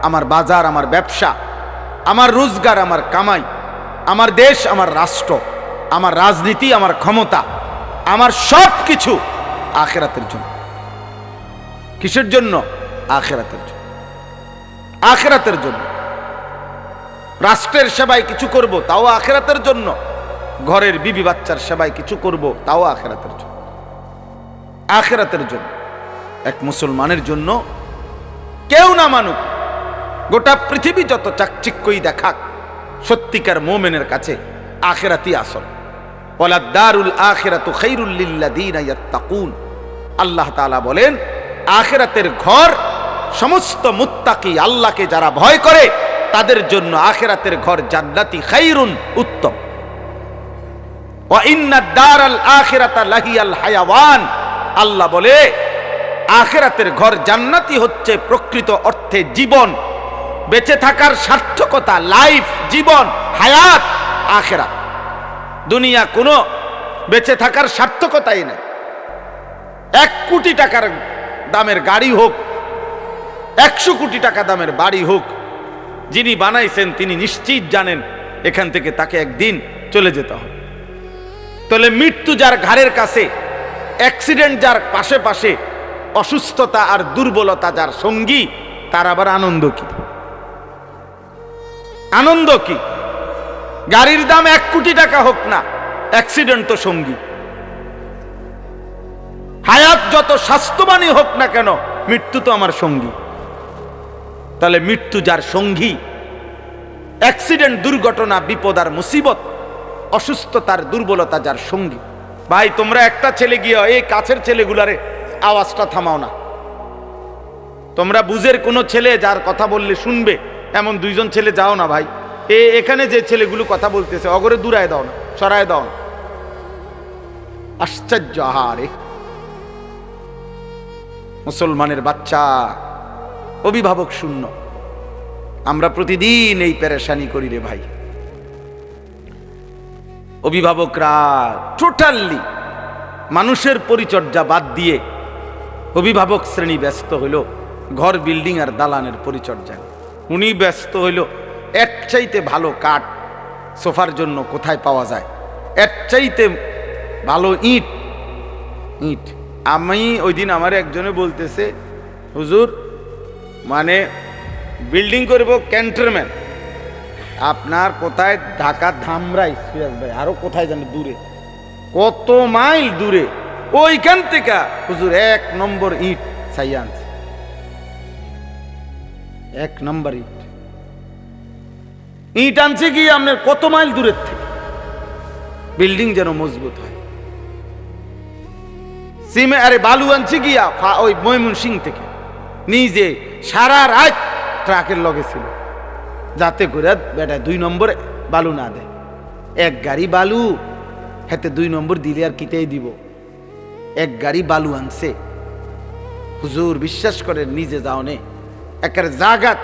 আমার বাজার, আমার ব্যবসা, আমার রোজগার, আমার কামাই, আমার দেশ, আমার রাষ্ট্র, আমার রাজনীতি, আমার ক্ষমতা, আমার সব কিছু আখিরাতের জন্য। কিসের জন্য? আখিরাতের জন্য। আখিরাতের জন্য। রাষ্ট্রের সেবায় কিছু করব, তাও আখিরাতের জন্য। ঘরের বিবি বাচ্চার সেবায় কিছু করব, তাও আখিরাতের জন্য। আখিরাতের জন্য। এক মুসলমানের জন্য কেউ না মানুক, গোটা পৃথিবী যত চাকচিক্যই দেখাক, সত্যিকার মুমিনের কাছে আখিরাতই আসল। ওয়ালাদ দারুল আখিরাতু খায়রুল লিল্লাযিনা ইয়াত্তাকুন। আল্লাহ তাআলা বলেন, আখিরাতের ঘর সমস্ত মুত্তাকি, আল্লাহকে যারা ভয় করে তাদের জন্য আখিরাতের ঘর জান্নাতি, খায়রুন, উত্তম। ওয়া ইন্নাদ দারাল আখিরাতা লাহিয়াল হায়াওয়ান। আল্লাহ বলে আখিরাতের ঘর জান্নাতি হচ্ছে প্রকৃত অর্থে জীবন, বেঁচে থাকার সার্থকতা, লাইফ, জীবন, হায়াত আখিরাত। দুনিয়া কোনো বেঁচে থাকার সার্থকতাই নাই। 1 কোটি টাকার দামের গাড়ি হোক, 100 কোটি টাকা দামের বাড়ি হোক, যিনি বানাইছেন তিনি নিশ্চিত জানেন এখান থেকে তাকে একদিন চলে যেতে হবে। তাহলে মৃত্যু যার ঘাড়ের কাছে, অ্যাক্সিডেন্ট যার পাশে পাশে, অসুস্থতা আর দুর্বলতা যার সঙ্গী, তার আবার আনন্দ কি? আনন্দ কি? গাড়ির দাম 1 কোটি টাকা হোক না, অ্যাক্সিডেন্ট তো সঙ্গী। হায়াত যত স্বাস্থ্যবানই হোক না কেন, মৃত্যু তো আমার সঙ্গী। তাহলে মৃত্যু যার সঙ্গী, অ্যাক্সিডেন্ট, দুর্ঘটনা, বিপদ আর মুসিবত, অসুস্থতার দুর্বলতা যার সঙ্গী। ভাই তোমরা একটা ছেলে গিয়ে এই কাছের ছেলেগুলারে আওয়াজটা থামাও না। তোমরা বুঝের কোনো ছেলে যার কথা বললে শুনবে এমন 2জন ছেলে যাও না ভাই। এখানে যে ছেলেগুলো কথা বলতেছে অগরে দূরায় দাও না, সরায় দাও না। আশ্চর্য! আহারে, মুসলমানের বাচ্চা অভিভাবক শূন্য। আমরা প্রতিদিন এই পেরেশানি করি রে ভাই। অভিভাবকরা টোটালি মানুষের পরিচর্যা বাদ দিয়ে অভিভাবক শ্রেণী ব্যস্ত হইল ঘর, বিল্ডিং আর দালানের পরিচর্যায়। উনি ব্যস্ত হইল এর চাইতে ভালো কাঠ সোফার জন্য কোথায় পাওয়া যায়, এর চাইতে ভালো ইট। আমি ওই দিন আমার একজনে বলতেছে, হুজুর মানে বিল্ডিং করব ক্যান্টনমেন্ট, আপনার কোথায়? ঢাকা ধামরাই, সিরাজ ভাই, আরো কোথায় জানি দূরে, কত মাইল দূরে, ওইখান থেকে হুজুর 1 নম্বর ইট চাই আনছে। 1 নম্বর ইট আনছে কি আপনার কত মাইল দূরের থেকে, বিল্ডিং যেন মজবুত হয়। সিমে আরে বালু আনছে গিয়া ওই ময়মনসিংহ থেকে, নিজে সারা রাত ট্রাকের লগে ছিল, যাতে করে বেটা 2 নম্বরে বালু না দেয়। 1 গাড়ি বালু হাতে 2 নম্বর দিলে আর কিতেই দিব। 1 গাড়ি বালু আনছে হুজুর, বিশ্বাস করেন নিজে যাও নে একের জাগাত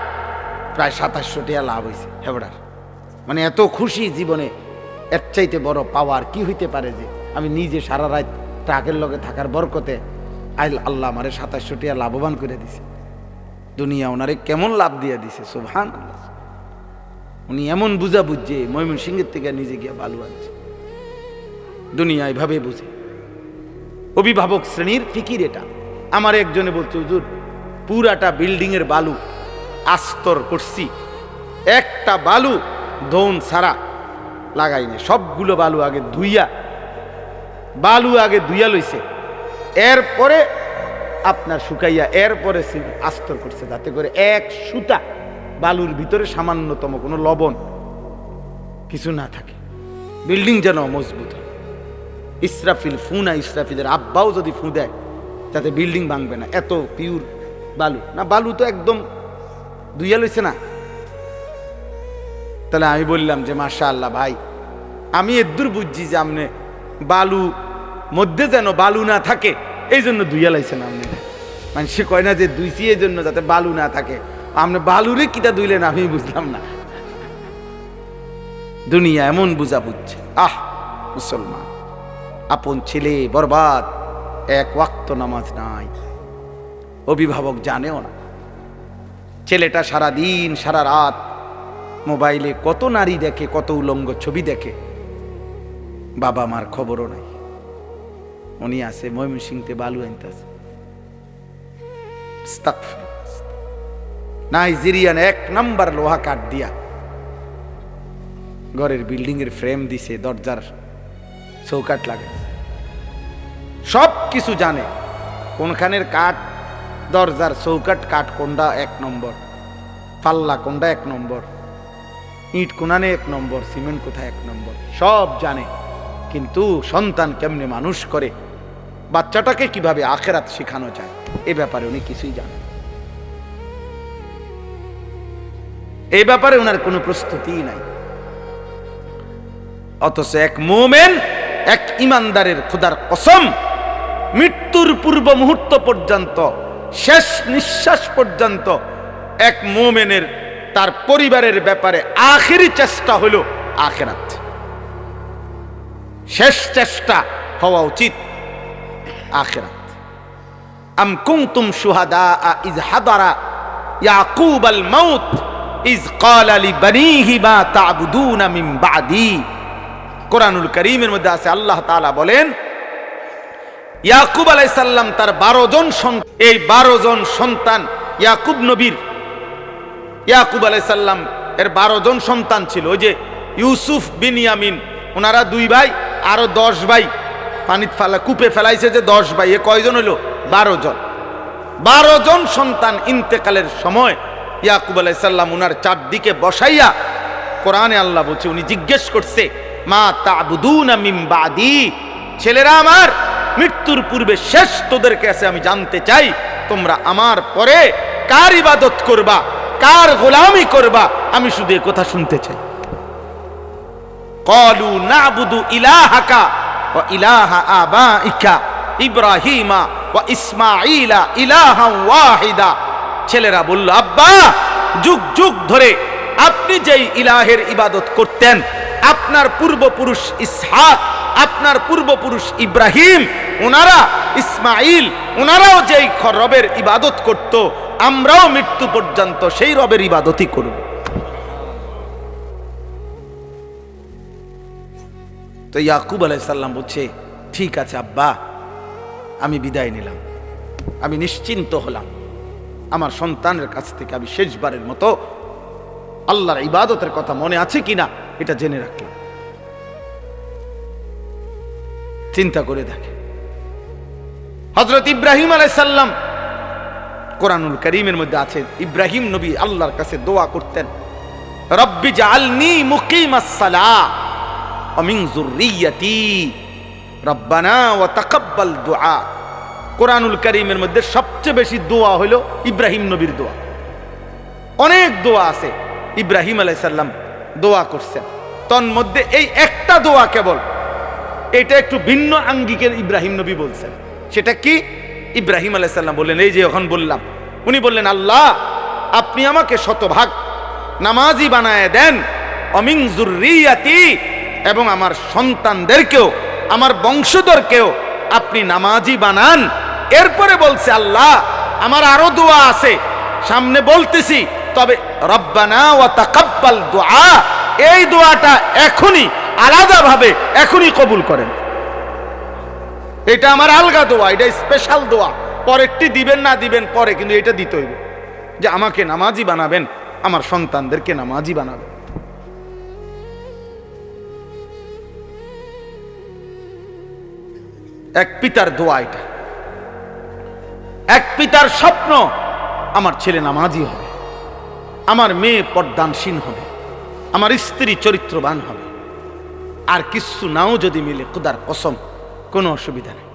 প্রায় 2700 টাকা লাভ হয়েছে হেবড়ার। মানে এত খুশি জীবনে, এর চাইতে বড় পাওয়ার কি হইতে পারে যে আমি নিজে সারা রাত ট্রাকের লগে থাকার বরকতে আল্লাহ আমারে 2700 টাকা লাভবান করে দিছে। দুনিয়া ওনারে কেমন লাভ দিয়ে দিছে, সুবহানাল্লাহ। উনি এমন বুঝা বুঝছে ময়মনসিংহের থেকে নিজে গিয়া বালু আনছে। দুনিয়া এভাবে বুঝে। অভিভাবক শ্রেণীর ফিকির এটা। আমার একজনে বলছে, হুজুর পুরাটা বিল্ডিং এর বালু আস্তর করছি, একটা বালু ধন ছাড়া লাগাইনি, সবগুলো বালু আগে ধুইয়া লইছে, এরপরে আপনার শুকাইয়া এরপরে আস্তর করছে, যাতে করে 1 সুতা বালুর ভিতরে সামান্যতম কোনো লবণ কিছু না থাকে, বিল্ডিং যেন মজবুত হয়। ইসরাফিলের আব্বাও যদি ফু দেয় যাতে বিল্ডিং ভাঙবে না, এত পিওর বালু না। বালু তো একদম ধুইয়া লইছে না। তাহলে আমি বললাম যে মাশাআল্লাহ ভাই, আমি এদূর বুঝছি যে আপনি বালু মধ্যে যেন বালু না থাকে, এই জন্য ধুইয়া লাইছেন আপনি। মানুষে কয় না যে ধুইছি এই জন্য যাতে বালু না থাকে, আপনি বালুরে কিটা ধুইলেন আমি বুঝলাম না। দুনিয়া এমন বুঝা বুঝছে। মুসলমান, আপন ছেলে বরবাদ, এক ওয়াক্ত নামাজ নাই, অভিভাবক জানেও না। ছেলেটা সারা দিন সারা রাত মোবাইলে কত নারী দেখে, কত উলঙ্গ ছবি দেখে, বাবা মার খবরও নাই। উনি আছে ময়মনসিংহতে বালু আনতেছে। নাইজেরিয়ান 1 নম্বর লোহা কাঠ দিয়া ঘরের বিল্ডিং এর ফ্রেম দিছে, দরজার চৌকাঠ লাগে, সব কিছু জানে। কোনখানের কাঠ, দরজার চৌকাঠ কাঠ কোনটা 1 নম্বর, পাল্লা কোনটা 1 নম্বর, ইট কোনানে 1 নম্বর, সিমেন্ট কোথায় 1 নম্বর, সব জানে। কিন্তু সন্তান কেমনে মানুষ করে, বাচ্চাটাকে কিভাবে আখেরাত শেখানো যায়, এ ব্যাপারে উনি কিছুই জানেন। এই ব্যাপারে ওনার কোনো প্রস্তুতিই নাই। অথচ এক মুমিন, এক ইমানদারের খোদার কসম, মৃত্যুর পূর্ব মুহূর্ত পর্যন্ত, শেষ নিঃশ্বাস পর্যন্ত এক মুমিনের তার পরিবারের ব্যাপারে আখেরি চেষ্টা হলো আখিরাত। শেষ চেষ্টা হওয়া উচিত আখিরাত। আম কুনতুম শুহাদা ইয হাদারা ইয়াকুব আল মাউত ইয ক্বালা লিবানিহি মা তা'বুদুনা মিন বা'দি। কোরআনুল কারীমের মধ্যে আছে, আল্লাহ তাআলা বলেন ইয়াকুব আলাইহিস সালাম তার 12 জন সন্তান, এই 12 জন সন্তান ইয়াকুব নবীর, ইয়াকুব আলাইহিস সালাম এর 12 জন সন্তান ছিল। ওই যে ইউসুফ বিনিয়ামিন, ওনারা 2 ভাই, আরো 10 ভাই পানিত ফেলা কূপে ফেলাইছে যে 10 ভাই, এ কয়জন হইল? 12 জন। 12 জন সন্তান ইন্তেকালের সময় ইয়াকুব আলাইহিস সালাম ওনার চারদিকে বসাইয়া, কোরআনে আল্লাহ বলছে, উনি জিজ্ঞেস করছে মা তা'বুদুনা মিন বাদি, ছেলেরা আমার, মৃত্যুর পূর্বে শেষ তোদের কাছে আমি জানতে চাই তোমরা আমার পরে কার ইবাদত করবা, কার গোলামি করবা, আমি শুধু এই কথা শুনতে চাই। ক্বালু না'বুদু ইলাহাকা ওয়া ইলাহা আবাইকা ইব্রাহিমা ওয়া ইসমাঈলা ইলাহান ওয়াহিদা। ছেলেরা বলল, আব্বা, যুগ যুগ ধরে আপনি যেই ইলাহের ইবাদত করতেন, আপনার পূর্বপুরুষ ইসহাক, আপনার পূর্বপুরুষ ইব্রাহিম, ওনারা ইসমাইল, ওনারাও যেই রবের ইবাদত করত, আমরাও মৃত্যু পর্যন্ত সেই রবের ইবাদতই করব। তো ইয়াকুব আলাইহিস সালাম বলছে, ঠিক আছে আব্বা, আমি বিদায় নিলাম, আমি নিশ্চিন্ত হলাম, আমার সন্তানের কাছ থেকে আমি শেষবারের মতো আল্লাহর ইবাদতের কথা মনে আছে কিনা এটা জেনে রাখলাম। চিন্তা করে দেখে, হযরত ইব্রাহিম আলাইহিস সালাম, কোরআনুল কারীমের মধ্যে আছে, ইব্রাহিম নবী আল্লাহর কাছে দোয়া করতেন, রব্বি জাআলনি মুকিমাস সালাহ ওয়া মিন যুররিয়্যাতি রব্বানা ওয়া তাকাব্বাল দুআ। কোরআনুল কারীমের মধ্যে সবচেয়ে বেশি দোয়া হলো ইব্রাহিম নবীর দোয়া। অনেক দোয়া আছে, ইব্রাহিম আলাইহিস সালাম দোয়া করছেন, তন্মধ্যে এই একটা দোয়া কেবল, এটা একটু ভিন্ন আঙ্গিকের ইব্রাহিম নবী বলছেন। সেটা কি? ইব্রাহিম আলাইহিস সালাম বললেন, এই যে এখন বললাম, উনি বললেন, আল্লাহ আপনি আমাকে শতভাগ নামাজি বানায় দেন, অমিন যুররিয়াতি, এবং আমার সন্তানদেরকেও, আমার বংশধরকেও আপনি নামাজি বানান। এরপরে বলছে, আল্লাহ আমার আরো দোয়া আছে, সামনে বলতেছি, তবে রব্বানা ওয়া তাকাব্বাল দুআ, এই দোয়াটা এখনই আলাদাভাবে এখনই কবুল করেন। এটা আমার আলগা দোয়া, এটা স্পেশাল দোয়া, পরেরটি দিবেন না দিবেন পরে, কিন্তু এটা দিতে হইবে যে আমাকে নামাজি বানাবেন, আমার সন্তানদেরকে নামাজি বানাবেন। এক পিতার দোয়া এটা, এক পিতার স্বপ্ন, আমার ছেলে নামাজি হবে, আমার মেয়ে পর্দানসীন হবে, আমার স্ত্রী চরিত্রবান হবে, আর কিছু নাও যদি মিলে খোদার কসম কোনো অসুবিধা নেই।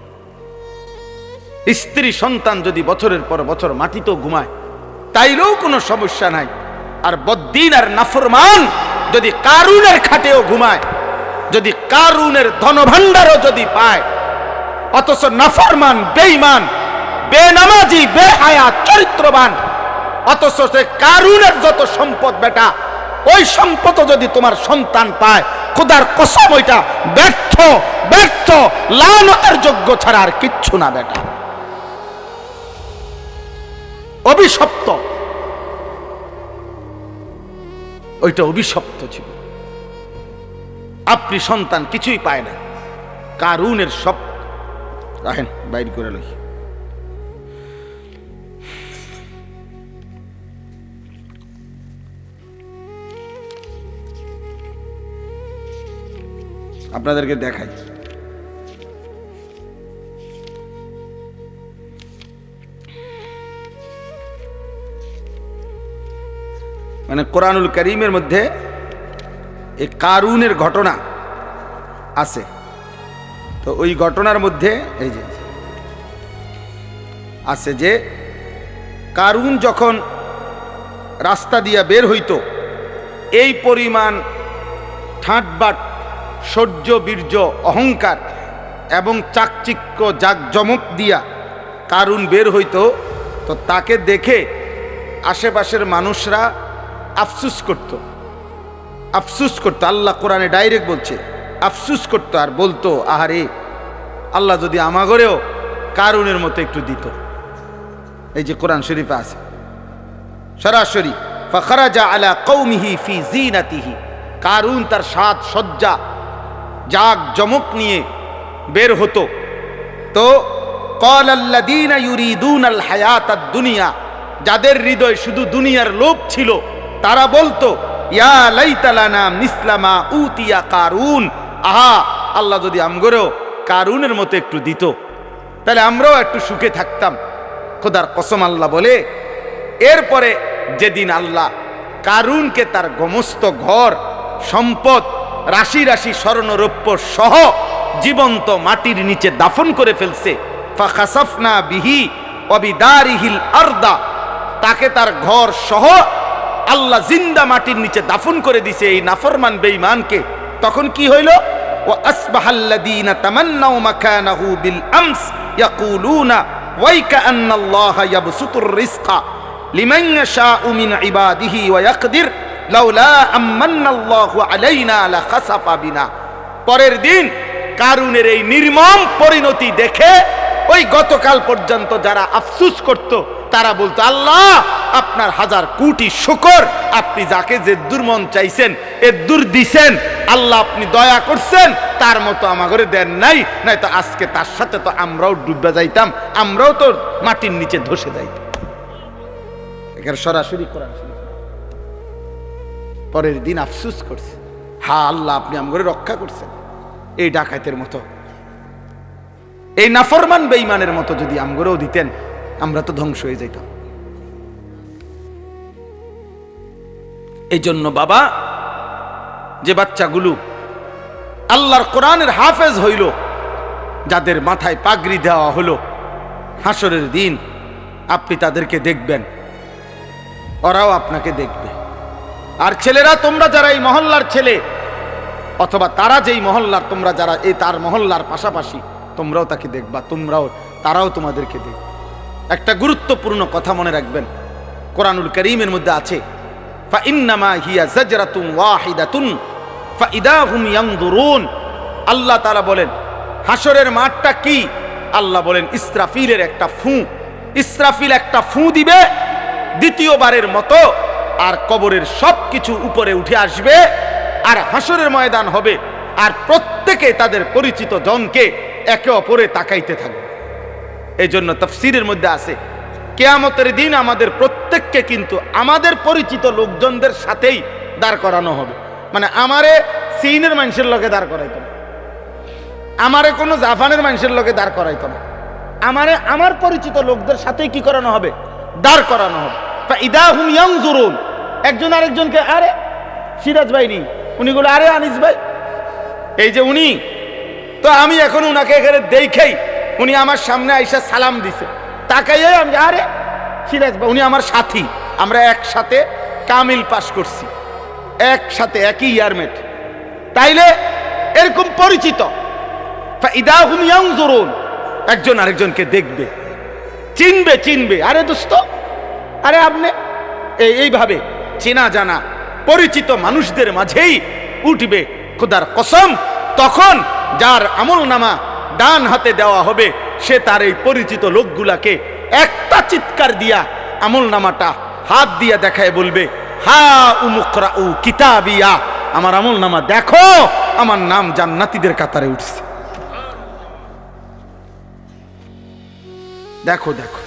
স্ত্রী সন্তান যদি বছরের পর বছর মাটিতেও ঘুমায় তাইলেও কোনো সমস্যা নাই, আর বদ্দিন আর নাফরমান যদি কারুনের খাটেও ঘুমায়, যদি কারুনের ধনভাণ্ডারও যদি পায়, অথচ নাফরমান, বেঈমান, বেনামাজি, বেহায়া, চরিত্রবান, অথচ সে কারুনের যত সম্পদ বেটা, ওই সম্পদ যদি তোমার সন্তান পায়, খোদার কসম ওইটা ব্যর্থ, ব্যর্থ, লানতের যোগ্য ছাড়া আর কিচ্ছু না বেটা, অভিশপ্ত, ওইটা অভিশপ্ত ছিল। আপনি সন্তান কিছুই পায় না, কারুনের সব রাখেন বাইর করে লই। আপনাদেরকে দেখাই, মানে কোরআনুল কারীমের মধ্যে এই কারুনের ঘটনা আছে। তো ওই ঘটনার মধ্যে এই যে আছে যে কারুন যখন রাস্তা দিয়া বের হইতো, এই পরিমাণ ঠাটবাট, শৌর্য, বীর্য, অহংকার এবং চাকচিক্য, জাকজমক দিয়া কারুন বের হইতো, তো তাকে দেখে আশেপাশের মানুষরা আফসুস করত, আফসুস করতো। আল্লাহ কোরআনে ডাইরেক্ট বলছে, আফসুস করতো আর বলতো, আহারে আল্লাহ যদি আমাগরেও কারুনের মতো একটু দিত। এই যে কোরআন শরীফে আছে সরাসরি, ফাখরাজা আলা কওমিহি ফি জিনাতিহি, কারুন তার সাজ সজ্জা, জাক জমক নিয়ে বের হতো। তো ক্বালাল্লাযীনা ইউরিদুনাল হায়াতাদ দুনিয়া, যাদের হৃদয় শুধু দুনিয়ার লোভ ছিল, তারা বলতো, ইয়া লাইতা লানা মিসলা মা উতিয়া কারুন, আহা আল্লাহ যদি আমগরেও কারুনের মতো একটু দিত, তাহলে আমরাও একটু সুখে থাকতাম। খোদার কসম আল্লাহ বলে, এরপরে যেদিন আল্লাহ কারুনকে তার সমস্ত ঘর সম্পদ, রাশি রাশি স্বর্ণরৌপ্য সহ জীবন্ত মাটির নিচে দাফন করে ফেলছে, ফাখাসাফনা বিহি ওয়া বিদারিহিল আরদা, তাকে তার ঘর সহ আল্লাহ জিন্দা মাটির নিচে দাফন করে দিছে এই নাফরমান বেঈমানকে। তখন কি হইল? ওয়া আসবাহাল্লাযীনা তামান্নাউ মাকানাহু বিল আমস ইয়াকুলুনা ওয়াইকা আন্নাল্লাহা ইয়াবসুতুর রিজকা লিমান ইয়াশাউ মিন ইবাদিহি ওয়া ইয়াকদির লাউলা আমান্নাল্লাহু আলাইনা লাখাসাফা বিনা। পরের দিন কারুনের এই নির্মম পরিণতি দেখে ওই গতকাল পর্যন্ত যারা আফসুস করত, তারা বলতো, আল্লাহ আপনার হাজার কোটি শুকর, আপনি যাকে যে দুর্মন চাইছেন এ দূর দিছেন, আল্লাহ আপনি দয়া করছেন, তার মতো আমাগরে দেন নাই, নাই তো আজকে তার সাথে তো আমরাও ডুবে যাইতাম, আমরাও তো মাটির নিচে ধসে যাইতাম। এখানে সরাসরি কোরআন শরীফ। পরের দিন আফসুস করছে, হা আল্লাহ আপনি আমগরে রক্ষা করছেন। এই ডাকাতের মতো, এই নাফরমান বেঈমানের মতো যদি আমগরেও দিতেন, আমরা তো ধ্বংস হয়ে যাইতাম। এই জন্য বাবা, যে বাচ্চাগুলো আল্লাহর কোরআনের হাফেজ হইল, যাদের মাথায় পাগড়ি দেওয়া হলো, হাসরের দিন আপনি তাদেরকে দেখবেন, ওরাও আপনাকে দেখবে। আর ছেলেরা, তোমরা যারা এই মহল্লার ছেলে, অথবা তারা যেই মহল্লার, তোমরা যারা এই তার মহল্লার পাশাপাশি, তোমরাও তাকে দেখবা, তারাও তোমাদেরকে দেখবে। একটা গুরুত্বপূর্ণ কথা মনে রাখবেন, কোরআনুল কারীমের মধ্যে আছে, ফাইন্নামা হিয়া জাজরাতুন ওয়াহিদাতুন ফাইদা হুম ইয়ানজুরুন। আল্লাহ তাআলা বলেন, হাসরের মাঠটা কি? আল্লাহ বলেন, ইসরাফিলের একটা ফু। ইসরাফিল একটা ফু দিবে দ্বিতীয়বারের মতো, আর কবরের সব কিছু উপরে উঠে আসবে, আর হাসরের ময়দান হবে, আর প্রত্যেকে তাদের পরিচিত জনকে একে অপরে তাকাইতে থাকবে। এই জন্য তাফসীরের মধ্যে আছে, কিয়ামতের দিন আমাদের প্রত্যেককে কিন্তু আমাদের পরিচিত লোকজনদের সাথেই দাঁড় করানো হবে। মানে আমারে চীনের মানুষের লোকে দাঁড় করাইতো না, আমারে কোনো জাপানের মানুষের লোকে দাঁড় করাইতো না, আমারে আমার পরিচিত লোকদের সাথেই কি করানো হবে? দাঁড় করানো হবে। ফাইদা হুম ইয়ানজুরুন, একজন আরেকজনকে, আরে সিরাজ ভাই নি, উনি গুলো, আরে আনিস ভাই, এই যে উনি, তো আমি এখন উনাকে এখানে দেখেই উনি আমার সামনে আইসা সালাম দিছে, তাকাইয়ে আমি, আরে সিরাজ ভাই, উনি আমার সাথী, আমরা একসাথে কামিল পাস করছি, একসাথে একই ইয়ারমেট, তাইলে এরকম পরিচিত। ফাইদা হুম ইয়ানজুরুন, একজন আরেকজনকে দেখবে, চিনবে চিনবে, আরে দোস্ত, আরে আপনি, এইভাবে চেনা জানা পরিচিত মানুষদের মাঝেই উঠবে খোদার কসম। তখন যার আমল নামা ডান হাতে দেওয়া হবে, সে তার এই পরিচিত লোকগুলাকে একটা চিৎকার দিয়া আমল নামাটা হাত দিয়া দেখায় বলবে, হা উমুকরাউ কিতাবিয়া, আমার আমল নামা দেখো, আমার নাম জান্নাতীদের কাতারে উঠছে। দেখো দেখো।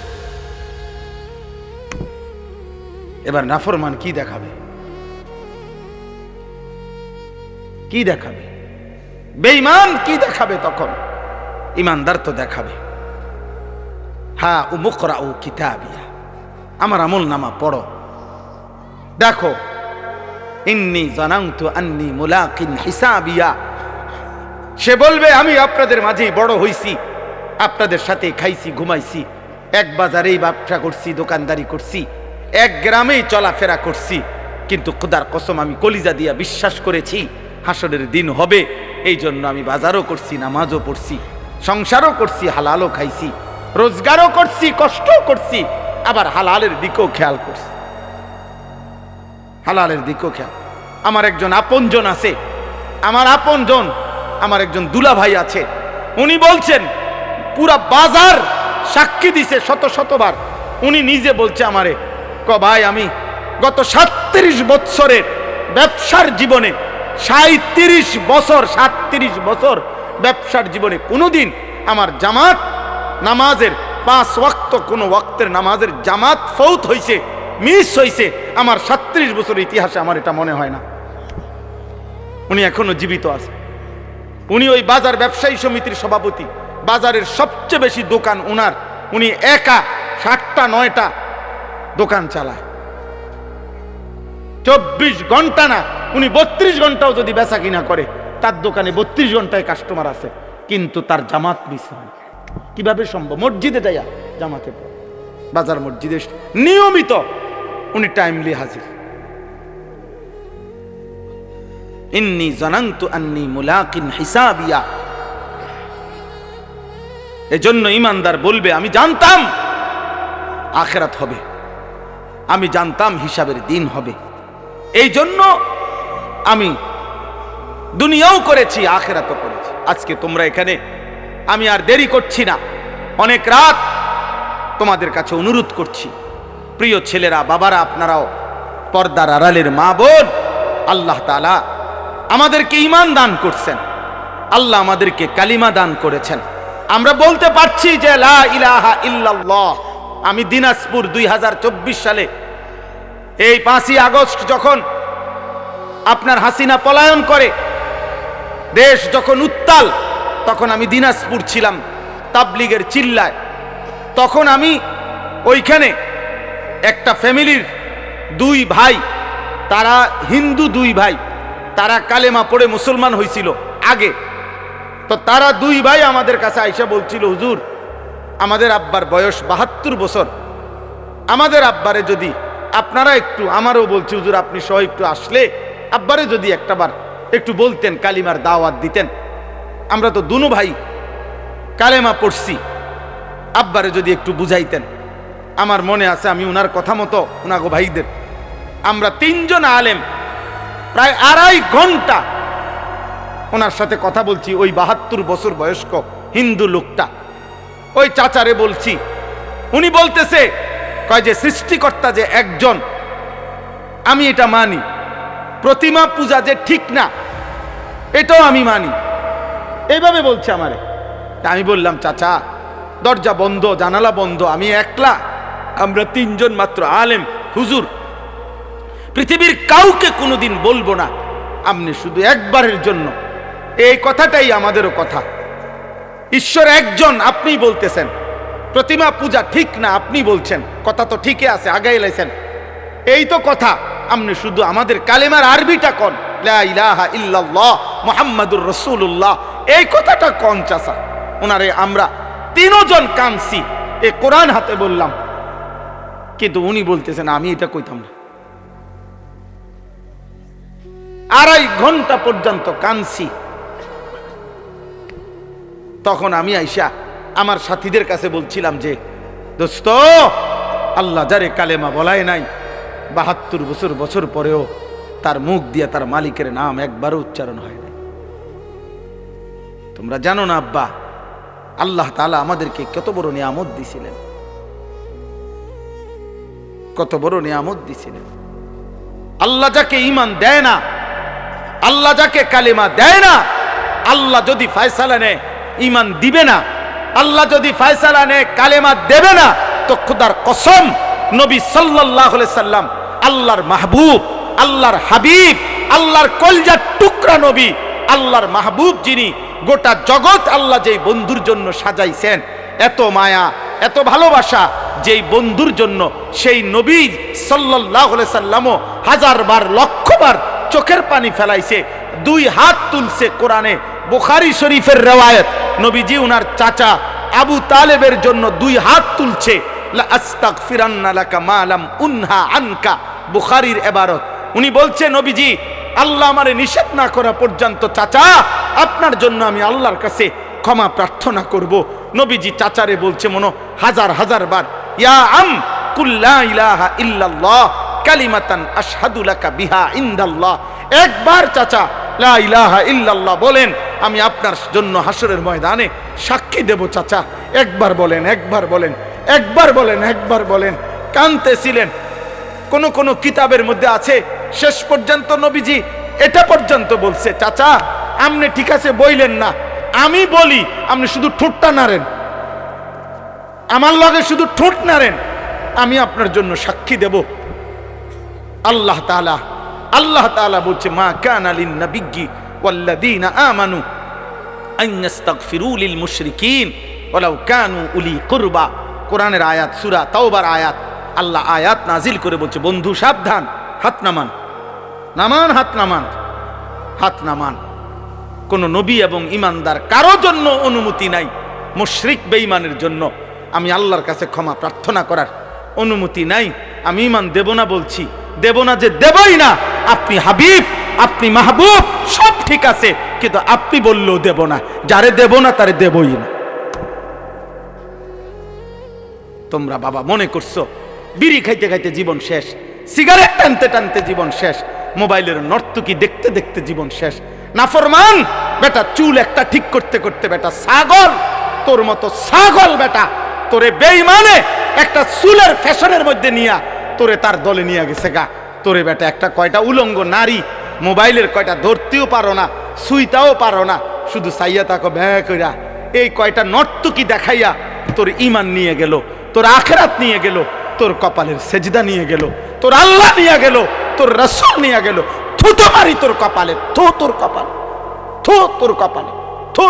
এবার নাফরমান কি দেখাবে? কি দেখাবে? বেঈমান কি দেখাবে? তখন ইমানদার তো দেখাবে, হা উমুকরাউ কিতাবিয়া, আমার আমল নামা পড়ো, দেখো, ইন্নী জানানতু আন্নী মুলাকিন হিসাবিয়া। সে বলবে, আমি আপনাদের মাঝেই বড় হইছি, আপনাদের সাথে খাইছি ঘুমাইছি, এক বাজারেই ব্যবসা করছি, দোকানদারি করছি, এক গ্রামেই চলাফেরা করছি, কিন্তু খোদার কসম আমি কলিজা দিয়া বিশ্বাস করেছি হাসরের দিন হবে। এই জন্য আমি বাজারও করছি, নামাজও পড়ছি, সংসারও করছি, হালালও খাইছি, রোজগারও করছি, কষ্টও করছি, আবার হালালের দিকেও খেয়াল করছি, হালালের দিকেও খেয়াল। আমার একজন আপনজন আছে, আমার আপনজন, আমার একজন দুলা ভাই আছে, উনি বলছেন, পুরা বাজার সাক্ষী দিছে শত শতবার, উনি নিজে বলছে আমারে, ভাই আমি গত 37 বছরের ব্যবসার জীবনে, 37 বছর ব্যবসার জীবনে কোনোদিন আমার জামাত নামাজের 5 ওয়াক্ত কোন ওয়াক্তের নামাজের জামাত ফৌত হইছে, মিস হইছে, আমার 37 বছরের ইতিহাসে আমার এটা মনে হয় না। উনি এখনো জীবিত আছে। উনি ওই বাজার ব্যবসায়ী সমিতির সভাপতি, বাজারের সবচেয়ে বেশি দোকান উনার, উনি একা 7টা 9টা দোকান চালায়, 24 ঘন্টা না, উনি 32 ঘন্টাও যদি বেচা কিনা করে, তার দোকানে 32 ঘন্টায় কাস্টমার আছে, কিন্তু তার জামাত মিস হয়। কিভাবে সম্ভব? মসজিদে যাইয়া জামাতে, বাজার মসজিদে নিয়মিত উনি টাইমলি হাজির। ইন্নী জানানতু আন্নী মুলাকিন হিসাবিয়া। এজন্য ইমানদার বলবে, আমি জানতাম আখিরাত হবে, আমি জানতাম হিসাবের দিন হবে, এই জন্য আমি দুনিয়াও করেছি, আখিরাতও করেছি। আজকে তোমরা এখানে, আমি আর দেরি করছি না, অনেক রাত তোমাদের কাছে অনুরোধ করছি, প্রিয় ছেলেরা, বাবারা, আপনারাও পর্দার আড়ালের মা বোন, আল্লাহ তাআলা আমাদেরকে ঈমান দান করছেন, আল্লাহ আমাদেরকে কালিমা দান করেছেন। আমরা বলতে পারছি যে লা ইলাহা ইল্লাল্লাহ। আমি দিনাজপুর 2024 সালে এই 5ই আগস্ট যখন আপনার হাসিনা পলায়ন করে, দেশ যখন উত্তাল, তখন আমি দিনাজপুর ছিলাম তাবলিগের চিল্লায়। তখন আমি ওইখানে একটা ফ্যামিলির 2 ভাই, তারা হিন্দু 2 ভাই, তারা কালেমা পড়ে মুসলমান হয়েছিল আগে। তো তারা 2 ভাই আমাদের কাছে আইসা বলছিল, হুজুর আমাদের আব্বার বয়স 72 বছর, আমাদের আব্বারে যদি আপনারা একটু, আমারও বলছি হুজুর আপনি সহ একটু আসলে আব্বারে যদি একটাবার একটু বলতেন, কালিমার দাওয়াত দিতেন, আমরা তো দুনো ভাই কালেমা পড়ছি, আব্বারে যদি একটু বুঝাইতেন। আমার মনে আছে আমি উনার কথা মতো, উনাগো ভাইদের, আমরা 3 জন আলেম প্রায় 2.5 ঘন্টা ওনার সাথে কথা বলছি। ওই 72 বছর বয়স্ক হিন্দু লোকটা, ওই চাচারে বলছি, উনি বলতেছে, কয় যে সৃষ্টিকর্তা যে একজন, আমি এটা মানি, প্রতিমা পূজা যে ঠিক না এটাও আমি মানি, এইভাবে বলছে আমারে। আমি বললাম, চাচা দরজা বন্ধ, জানালা বন্ধ, আমি একলা, আমরা 3 জন মাত্র আলেম, হুজুর পৃথিবীর কাউকে কোনোদিন বলবো না, আপনি শুধু একবারের জন্য, এই কথাটাই আমাদেরও কথা। ঈশ্বর একজন, আপনিই বলতেছেন, প্রতিমা পূজা ঠিক না আপনি বলছেন, কথা তো ঠিকই আছে, আগাই লাইছেন, এই তো কথা, আপনি শুধু আমাদের কালেমার আরবিটা কোন, লা ইলাহা ইল্লাল্লাহ মুহাম্মাদুর রাসূলুল্লাহ, এই কথাটা কোন চাচা। ওনারে আমরা 3 জন কানছি, এই কোরআন হাতে বললাম, কিন্তু উনি বলতেছেন আমি এটা কইতাম না। 2.5 ঘন্টা পর্যন্ত কানছি, তখন আমি আইসা আমার সাথীদের কাছে বলছিলাম যে, দোস্ত, আল্লাহ যারে কালেমা বলায় নাই ৭২ বছর পরেও তার মুখ দিয়ে তার মালিকের নাম একবারও উচ্চারণ হয় নাই। তোমরা জানো না আব্বা, আল্লাহ তাআলা আমাদেরকে কত বড় নিয়ামত দিছিলেন, কত বড় নিয়ামত দিছিলেন। আল্লাহ যাকে ঈমান দেয় না, আল্লাহ যাকে কালেমা দেয় না, আল্লাহ যদি ফয়সালা নেয় ঈমান দিবে না, আল্লাহ যদি ফয়সালা নেয় কালেমা দেবে না, তো খোদার কসম নবী সাল্লাল্লাহু আলাইহি সাল্লাম আল্লাহর মাহবুব, আল্লাহর হাবিব, আল্লাহর কলজার টুকরা নবী, আল্লাহর মাহবুব যিনি, গোটা জগৎ আল্লাহ যেই বন্ধুর জন্য সাজাইছেন, এত মায়া এত ভালোবাসা যেই বন্ধুর জন্য, সেই নবী সাল্লাল্লাহু আলাইহি সাল্লামও হাজারবার লক্ষবার চোখের পানি ফেলাইছে, 2 হাত তুলছে। কোরআনে বুখারী শরীফের রওয়ায়াত, নবীজি উনার চাচা আবু তালেবের জন্য 2 হাত তুলছে, লা আস্তাগফিরান্না লাকা মা লাম উনহা আনকা, বুখারীর ইবারত। উনি বলছে, নবীজি আল্লাহ আমারে নিষেধ না করা পর্যন্ত চাচা আপনার জন্য আমি আল্লাহর কাছে ক্ষমা প্রার্থনা করব। নবীজি চাচারে বলছে মনো হাজার হাজার বার, ইয়া আম কুল লা ইলাহা ইল্লাল্লাহ কালিমাতান আশহাদু লাকা বিহা ইনদাল্লাহ। একবার চাচা লা ইলাহা ইল্লাল্লাহ বলেন, আমি আপনার জন্য হাসরের ময়দানে সাক্ষী দেব। চাচা একবার বলেন, একবার বলেন, একবার বলেন, একবার বলেন। কাঁদতেছিলেন। কোন কিতাবের মধ্যে আছে শেষ পর্যন্ত নবীজি এটা পর্যন্ত বলছে, চাচা আপনি ঠিক আছে বইলেন না, আমি বলি, আপনি শুধু ঠোঁটটা নাড়েন, আমার লগে শুধু ঠোঁট নাড়েন, আমি আপনার জন্য সাক্ষী দেব। আল্লাহ তাআলা বলছে, মা কানা লিন নাবিয়্যি ওয়াল্লাযীনা আমানু আন ইস্তাগফিরু লিল মুশরিকিন ওয়ালাউ কানু উলি কুরবা। কোরআনের আয়াত, সূরা তাওবার আয়াত। আল্লাহ আয়াত নাজিল করে বলছে, বন্ধু সাবধান, হাত নামান, নামান, হাত নামান, হাত নামান। কোন নবী এবং ইমানদার কারো জন্য অনুমতি নাই মুশরিক বেঈমানের জন্য আমি আল্লাহর কাছে ক্ষমা প্রার্থনা করার অনুমতি নাই। আমি ইমান দেব না বলছি, দেব না যে দেবই না। আপনি হাবিব, আপনি মাহবুব, সব ঠিক আছে, কিন্তু আপনি বললেও দেব না। যারে দেব না তারে দেবই না। তোমরা বাবা মনে করছো বিড়ি খাইতে খাইতে জীবন শেষ, সিগারেট টানতে টানতে জীবন শেষ, মোবাইলের নর্তকী দেখতে দেখতে জীবন শেষ। নাফরমান বেটা, চুল একটা ঠিক করতে করতে বেটা ছাগল, তোর মতো ছাগল বেটা, তোরে বেঈমানে একটা চুলের ফ্যাশনের মধ্যে নিয়া তোরে তার দলে নিয়ে গেছে গা। তোরে বেটা একটা কয়টা উলঙ্গ নারী মোবাইলের কয়টা ধরতেও পারো না, সুইতাও পারো না, শুধু চাইয়া তাকে ব্যয় কইরা এই কয়টা নর্তকী দেখাইয়া তোর ঈমান নিয়ে গেল, তোর আখিরাত নিয়ে গেল, তোর কপালের সেজদা নিয়ে গেল, তোর আল্লাহ নিয়ে গেল, তোর রাসূল নিয়ে গেল। থুতো মারি তোর কপালে, থু তোর কপালে, থু তোর কপালে, থু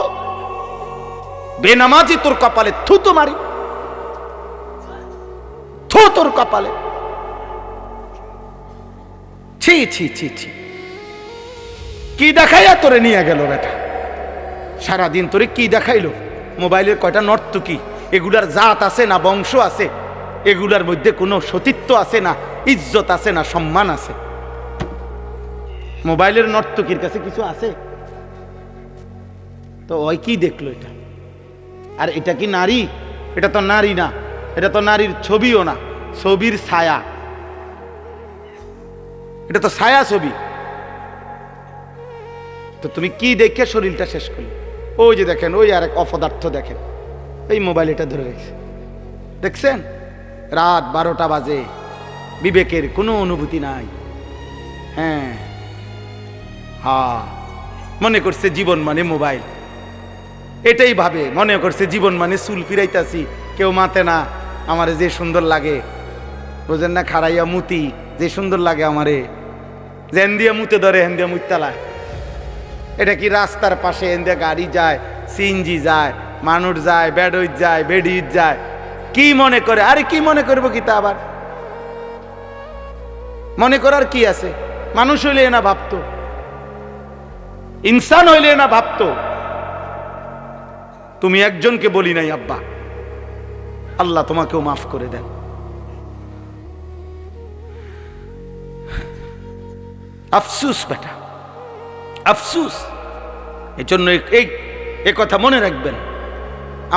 বেনামাজি তোর কপালে, থুতো মারি, থু তোর কপালে। ছি ছি ছি ছি, কি দেখাইয়া তোরে নিয়ে গেল বেটা? সারাদিন তোরে কি দেখাইলো? মোবাইলের কয়টা নর্তকী, এগুলার জাত আছে না বংশ আছে? এগুলার মধ্যে কোনো সতীত্ব আছে না, ইজ্জত আছে না, সম্মান আছে? মোবাইলের নর্তকীর কাছে কিছু আছে? তো ওই কি দেখলো এটা? আর এটা কি নারী? এটা তো নারী না, এটা তো নারীর ছবিও না, ছবির ছায়া, এটা তো ছায়া ছবি। তো তুমি কি দেখে শরীরটা শেষ করলে? ওই যে দেখেন, ওই আর এক অপদার্থ দেখেন, এই মোবাইল এটা ধরে রেখেছে, দেখছেন? রাত 12টা বাজে, বিবেকের কোনো অনুভূতি নাই। হ্যাঁ হ্যাঁ, মনে করছে জীবন মানে মোবাইল, এটাই ভাবে, মনে করছে জীবন মানে চুল ফিরাইতাছি, কেউ মাতে না, আমারে যে সুন্দর লাগে, বোঝেন না? খাড়াইয়া মুতি, যে সুন্দর লাগে আমারে, যেন দিয়ে মুতে ধরে হেন দিয়ে মুতালায়। এটা কি রাস্তার পাশে হেন দিয়ে গাড়ি যায়, সিএনজি যায়, মানুষ যায়, বেডইত যায়, বেডিত যায়, কি মনে করে? আরে কি মনে করবো কি তা? আবার মনে করার কি আছে? মানুষ হইলে না ভাবতো, ইনসান হইলে না ভাবতো। তুমি একজনকে বলি নাই আব্বা, আল্লাহ তোমাকেও মাফ করে দেন। আফসুস বেটা, আফসুস। এই জন্য এই কথা মনে রাখবেন,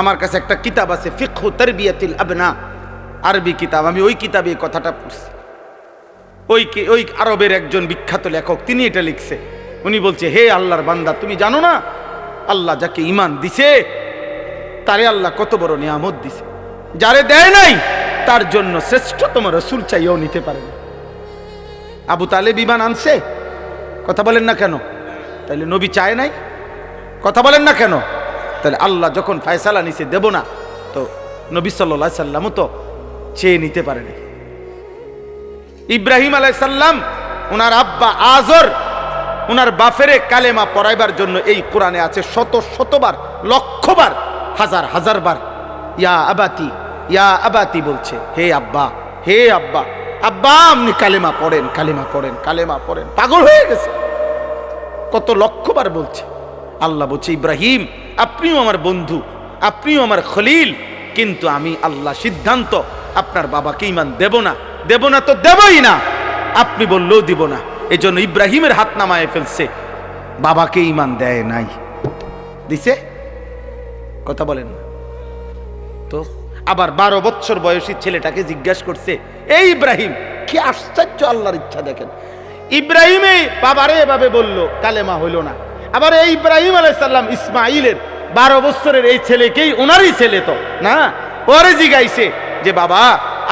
আমার কাছে একটা কিতাব আছে ফিকহু তারবিয়াতিল আবনা, আরবি কিতাব, আমি ওই কিতাবে এই কথাটা পড়ছি। ওই আরবের একজন বিখ্যাত লেখক তিনি এটা লিখছে। উনি বলছে, হে আল্লাহর বান্দা, তুমি জানো না আল্লাহ যাকে ঈমান দিছে তারে আল্লাহ কত বড় নিয়ামত দিছে, যারে দেয় নাই তার জন্য শ্রেষ্ঠতম রাসূল চাইও নিতে পারে না। আবু তালেব ঈমান আনছে, কথা বলেন না কেন? তাহলে নবী চায় নাই, কথা বলেন না কেন? তাহলে আল্লাহ যখন ফয়সালা নিছে দেব না, তো নবী সাল্লাল্লাহু আলাইহি সাল্লামও তো চেয়ে নিতে পারে নাই। ইব্রাহিম আলাইহিস সালাম ওনার আব্বা আজর ওনার বাফেরে কালেমা পড়াইবার জন্য এই কোরআনে আছে শত শতবার, লক্ষবার, হাজার হাজার বার ইয়া আবাতি, ইয়া আবাতি বলছে, হে আব্বা, হে আব্বা, আব্বা আপনি কালেমা পড়েন, কালেমা পড়েন, কালেমা পড়েন। পাগল হয়ে গেছে, কত লক্ষবার বলছে। আল্লাহ বলছে, ইব্রাহিম আপনিও আমার বন্ধু, আপনিও আমার খলিল, কিন্তু আমি আল্লাহ সিদ্ধান্ত আপনার বাবাকে ঈমান দেব না, দেব না তো দেবই না, আপনি বললেও দিব না। এই জন্য ইব্রাহিমের হাত নামায় ফেলছে, বাবাকে ঈমান দেয় নাই, দিছে? কথা বলেন না তো। আবার 12 বছর বয়সী ছেলেটাকে জিজ্ঞাসা করছে, এই ইব্রাহিম, কি আশ্চর্য আল্লাহর ইচ্ছা দেখেন, ইব্রাহিমে বাবারে এভাবে বলল, কালেমা হইল না। আবার এই ইব্রাহিম আলাইহিস সালাম ইসমাইলের 12 বছরের এই ছেলেকেই, ওনারই ছেলে তো না, ওরে জিগাইছে যে বাবা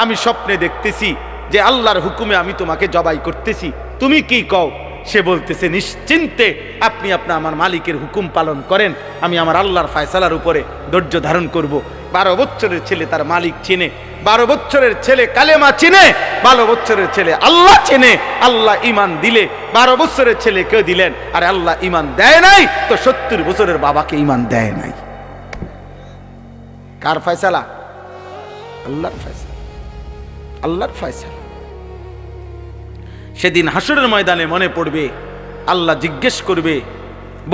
আমি স্বপ্নে দেখতেছি যে আল্লাহর হুকুমে আমি তোমাকে জবাই করতেছি, তুমি কি কও? সে বলতেছে, নিশ্চিন্তে আপনি আমার মালিকের হুকুম পালন করেন, আমি আমার আল্লাহর ফয়সালার উপরে ধৈর্য ধারণ করব। 12 বছরের ছেলে তার মালিক চিনে, 12 বছরের ছেলে কালেমা চিনে, 12 বছরের ছেলে আল্লাহ চিনে। আল্লাহ ঈমান দিলে 12 বছরের ছেলে কেউ দিলেন, আর আল্লাহ ঈমান দেয় নাই তো 70 বছরের বাবাকে ঈমান দেয় নাই। কার ফয়সালা? আল্লাহর ফয়সালা, আল্লাহর ফয়সালা। সেদিন হাসরের ময়দানে মনে পড়বে, আল্লাহ জিজ্ঞেস করবে,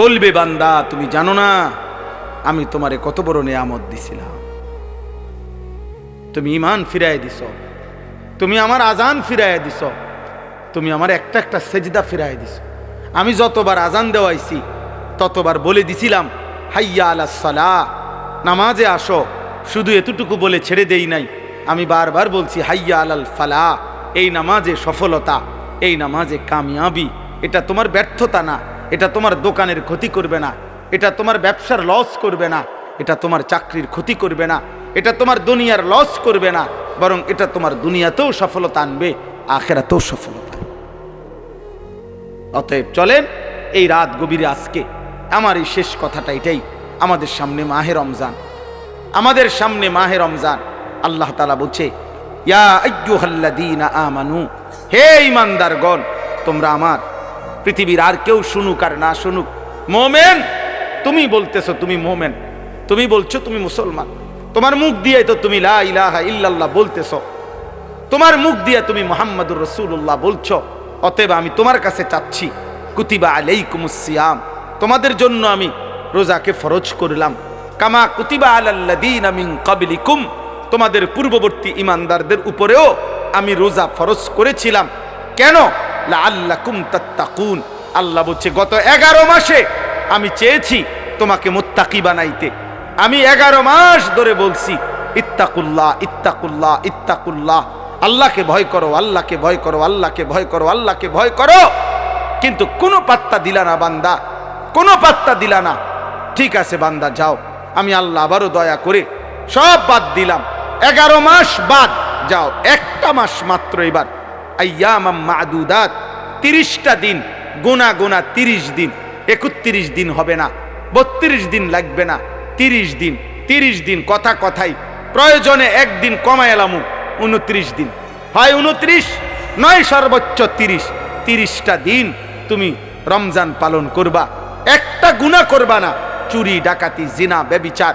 বলবে, বান্দা তুমি জানো না আমি তোমারে কত বড় নিয়ামত দিছিলাম, তুমি ঈমান ফিরায় দিছ, তুমি আমার আজান ফিরায় দিছ, তুমি আমার একটা একটা সেজদা ফিরায় দিছ। আমি যতবার আজান দেওয়াইছি ততবার বলে দিছিলাম হাইয়া আলাস সালাহ, নামাজে আসো, শুধু এতটুকু বলে ছেড়ে দেই নাই, আমি বারবার বলছি হাইয়া আলাল ফালাহ, এই নামাজে সফলতা, এই নামাজে কামিয়াবি। এটা তোমার ব্যর্থতা না, এটা তোমার দোকানের ক্ষতি করবে না, এটা তোমার ব্যবসার লস করবে না, এটা তোমার চাকরির ক্ষতি করবে না, এটা তোমার দুনিয়ার লস করবে না, বরং এটা তোমার দুনিয়াতেও সফলতা আনবে, আখিরাতেও সফলতা। অতএব চলেন এই রাত গভীরে আজকে আমার এই শেষ কথাটা এটাই, আমাদের সামনে মাহে রমজান, আমাদের সামনে মাহে রমজান। আল্লাহ তাআলা বলছে, ইয়া আইয়ুহাল্লাযীনা আমানু, হে ঈমানদারগণ, তোমরা আমার, পৃথিবীর আর কেউ শুনুক আর না শুনুক, মুমিন তুমি বলতেছো তুমি মুমিন, তুমি বলছো তুমি মুসলমান, তোমার মুখ দিয়ে তো তুমি লা ইলাহা ইল্লাল্লাহ বলতেছো, তোমার মুখ দিয়ে তুমি মুহাম্মাদুর রাসূলুল্লাহ বলছো। অতএব আমি তোমার কাছে চাচ্ছি, কুতিবা আলাইকুমুস সিয়াম, তোমাদের জন্য আমি রোজাকে ফরজ করলাম, কামা কুতিবা আলাল্লাযীনা মিন ক্বাবলিকুম, তোমাদের পূর্ববর্তী ঈমানদারদের উপরেও আমি রোজা ফরজ করেছিলাম। কেন? লাআল্লাকুম তাত্তাকুন, আল্লাহ বলছে গত 11 মাসে আমি চেয়েছি তোমাকে মুত্তাকি বানাইতে। আমি 11 মাস ধরে বলছি ইত্তাকুল্লাহ, ইত্তাকুল্লাহ, ইত্তাকুল্লাহ, আল্লাহকে ভয় করো, আল্লাহকে ভয় করো, আল্লাহকে ভয় করো, আল্লাহকে ভয় করো, কিন্তু কোনো পাত্তা দিলা না বান্দা, কোনো পাত্তা দিলা না। ঠিক আছে বান্দা যাও, আমি আল্লাহ আবারও দয়া করে সব বাদ দিলাম, 11 মাস বাদ, যাও একটা মাস মাত্র এবার, আইয়ামাম মাদুদাত, 30টা দিন গোনা গোনা, 30 দিন, 31 দিন হবে না, 32 দিন লাগবে না, 30 দিন, 30 দিন, কথা কথাই, প্রয়োজনে একদিন কমায় এলামু, 29 দিন, হয় 29 নয় সর্বোচ্চ 30, 30টা দিন তুমি রমজান পালন করবা, একটা গুনাহ করবা না, চুরি ডাকাতি জিনা ব্যভিচার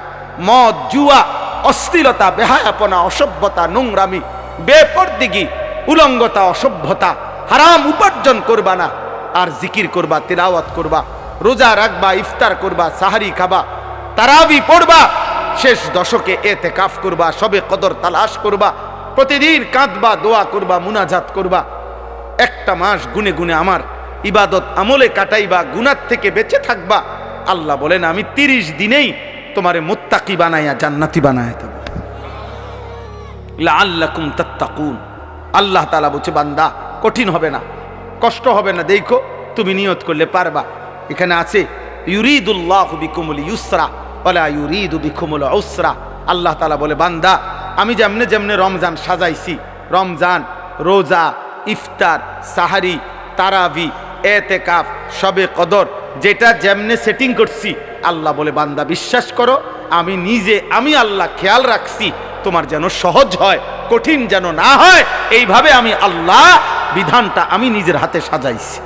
মদ জুয়া অশ্লীলতা বেহায়াপনা অসভ্যতা নোংরামি বেপরদিগি উলঙ্গতা অসভ্যতা হারাম উপার্জন করবা না, আর জিকির করবা, তিলাওয়াত করবা, রোজা রাখবা, ইফতার করবা, সাহারি খাবা, তারাবি পড়বা, শেষ দশকে এতেকাফ করবা, সবে কদর তালাশ করবা, প্রতিদিন কাঁদবা, দোয়া করবা, মুনাজাত করবা, একটা মাস গুনে গুনে আমার ইবাদত আমলে কাটাইবা, গুনার থেকে বেঁচে থাকবা। আল্লাহ বলেন আমি 30 দিনেই তোমারে মুত্তাকি বানায়া জান্নাতি বানায়া দেব। লাআল্লাকুম তাত্তাকুন। আল্লাহ তাআলা বলছে বান্দা কঠিন হবে না, কষ্ট হবে না, দেখো তুমি নিয়ত করলে পারবা। এখানে আছে ইউরিদুল্লাহু বিকুমুল ইউসরা ওয়ালা ইউরিদু বিকুমুল উসরা। আল্লাহ তাআলা বলে বান্দা আমি যেমনে যেমনে রমজান সাজাইছি, রমজান, রোজা, ইফতার, সাহারি, তারাবি, এতেকাফ, শবে কদর, যেটা যেমনে সেটিং করছি, আল্লাহ বলে বান্দা বিশ্বাস করো আমি নিজে, আমি আল্লাহ খেয়াল রাখছি তোমার যেন সহজ হয়, কঠিন যেন না হয়। এইভাবে আমি আল্লাহ বিধানটা আমি নিজের হাতে সাজাইছি।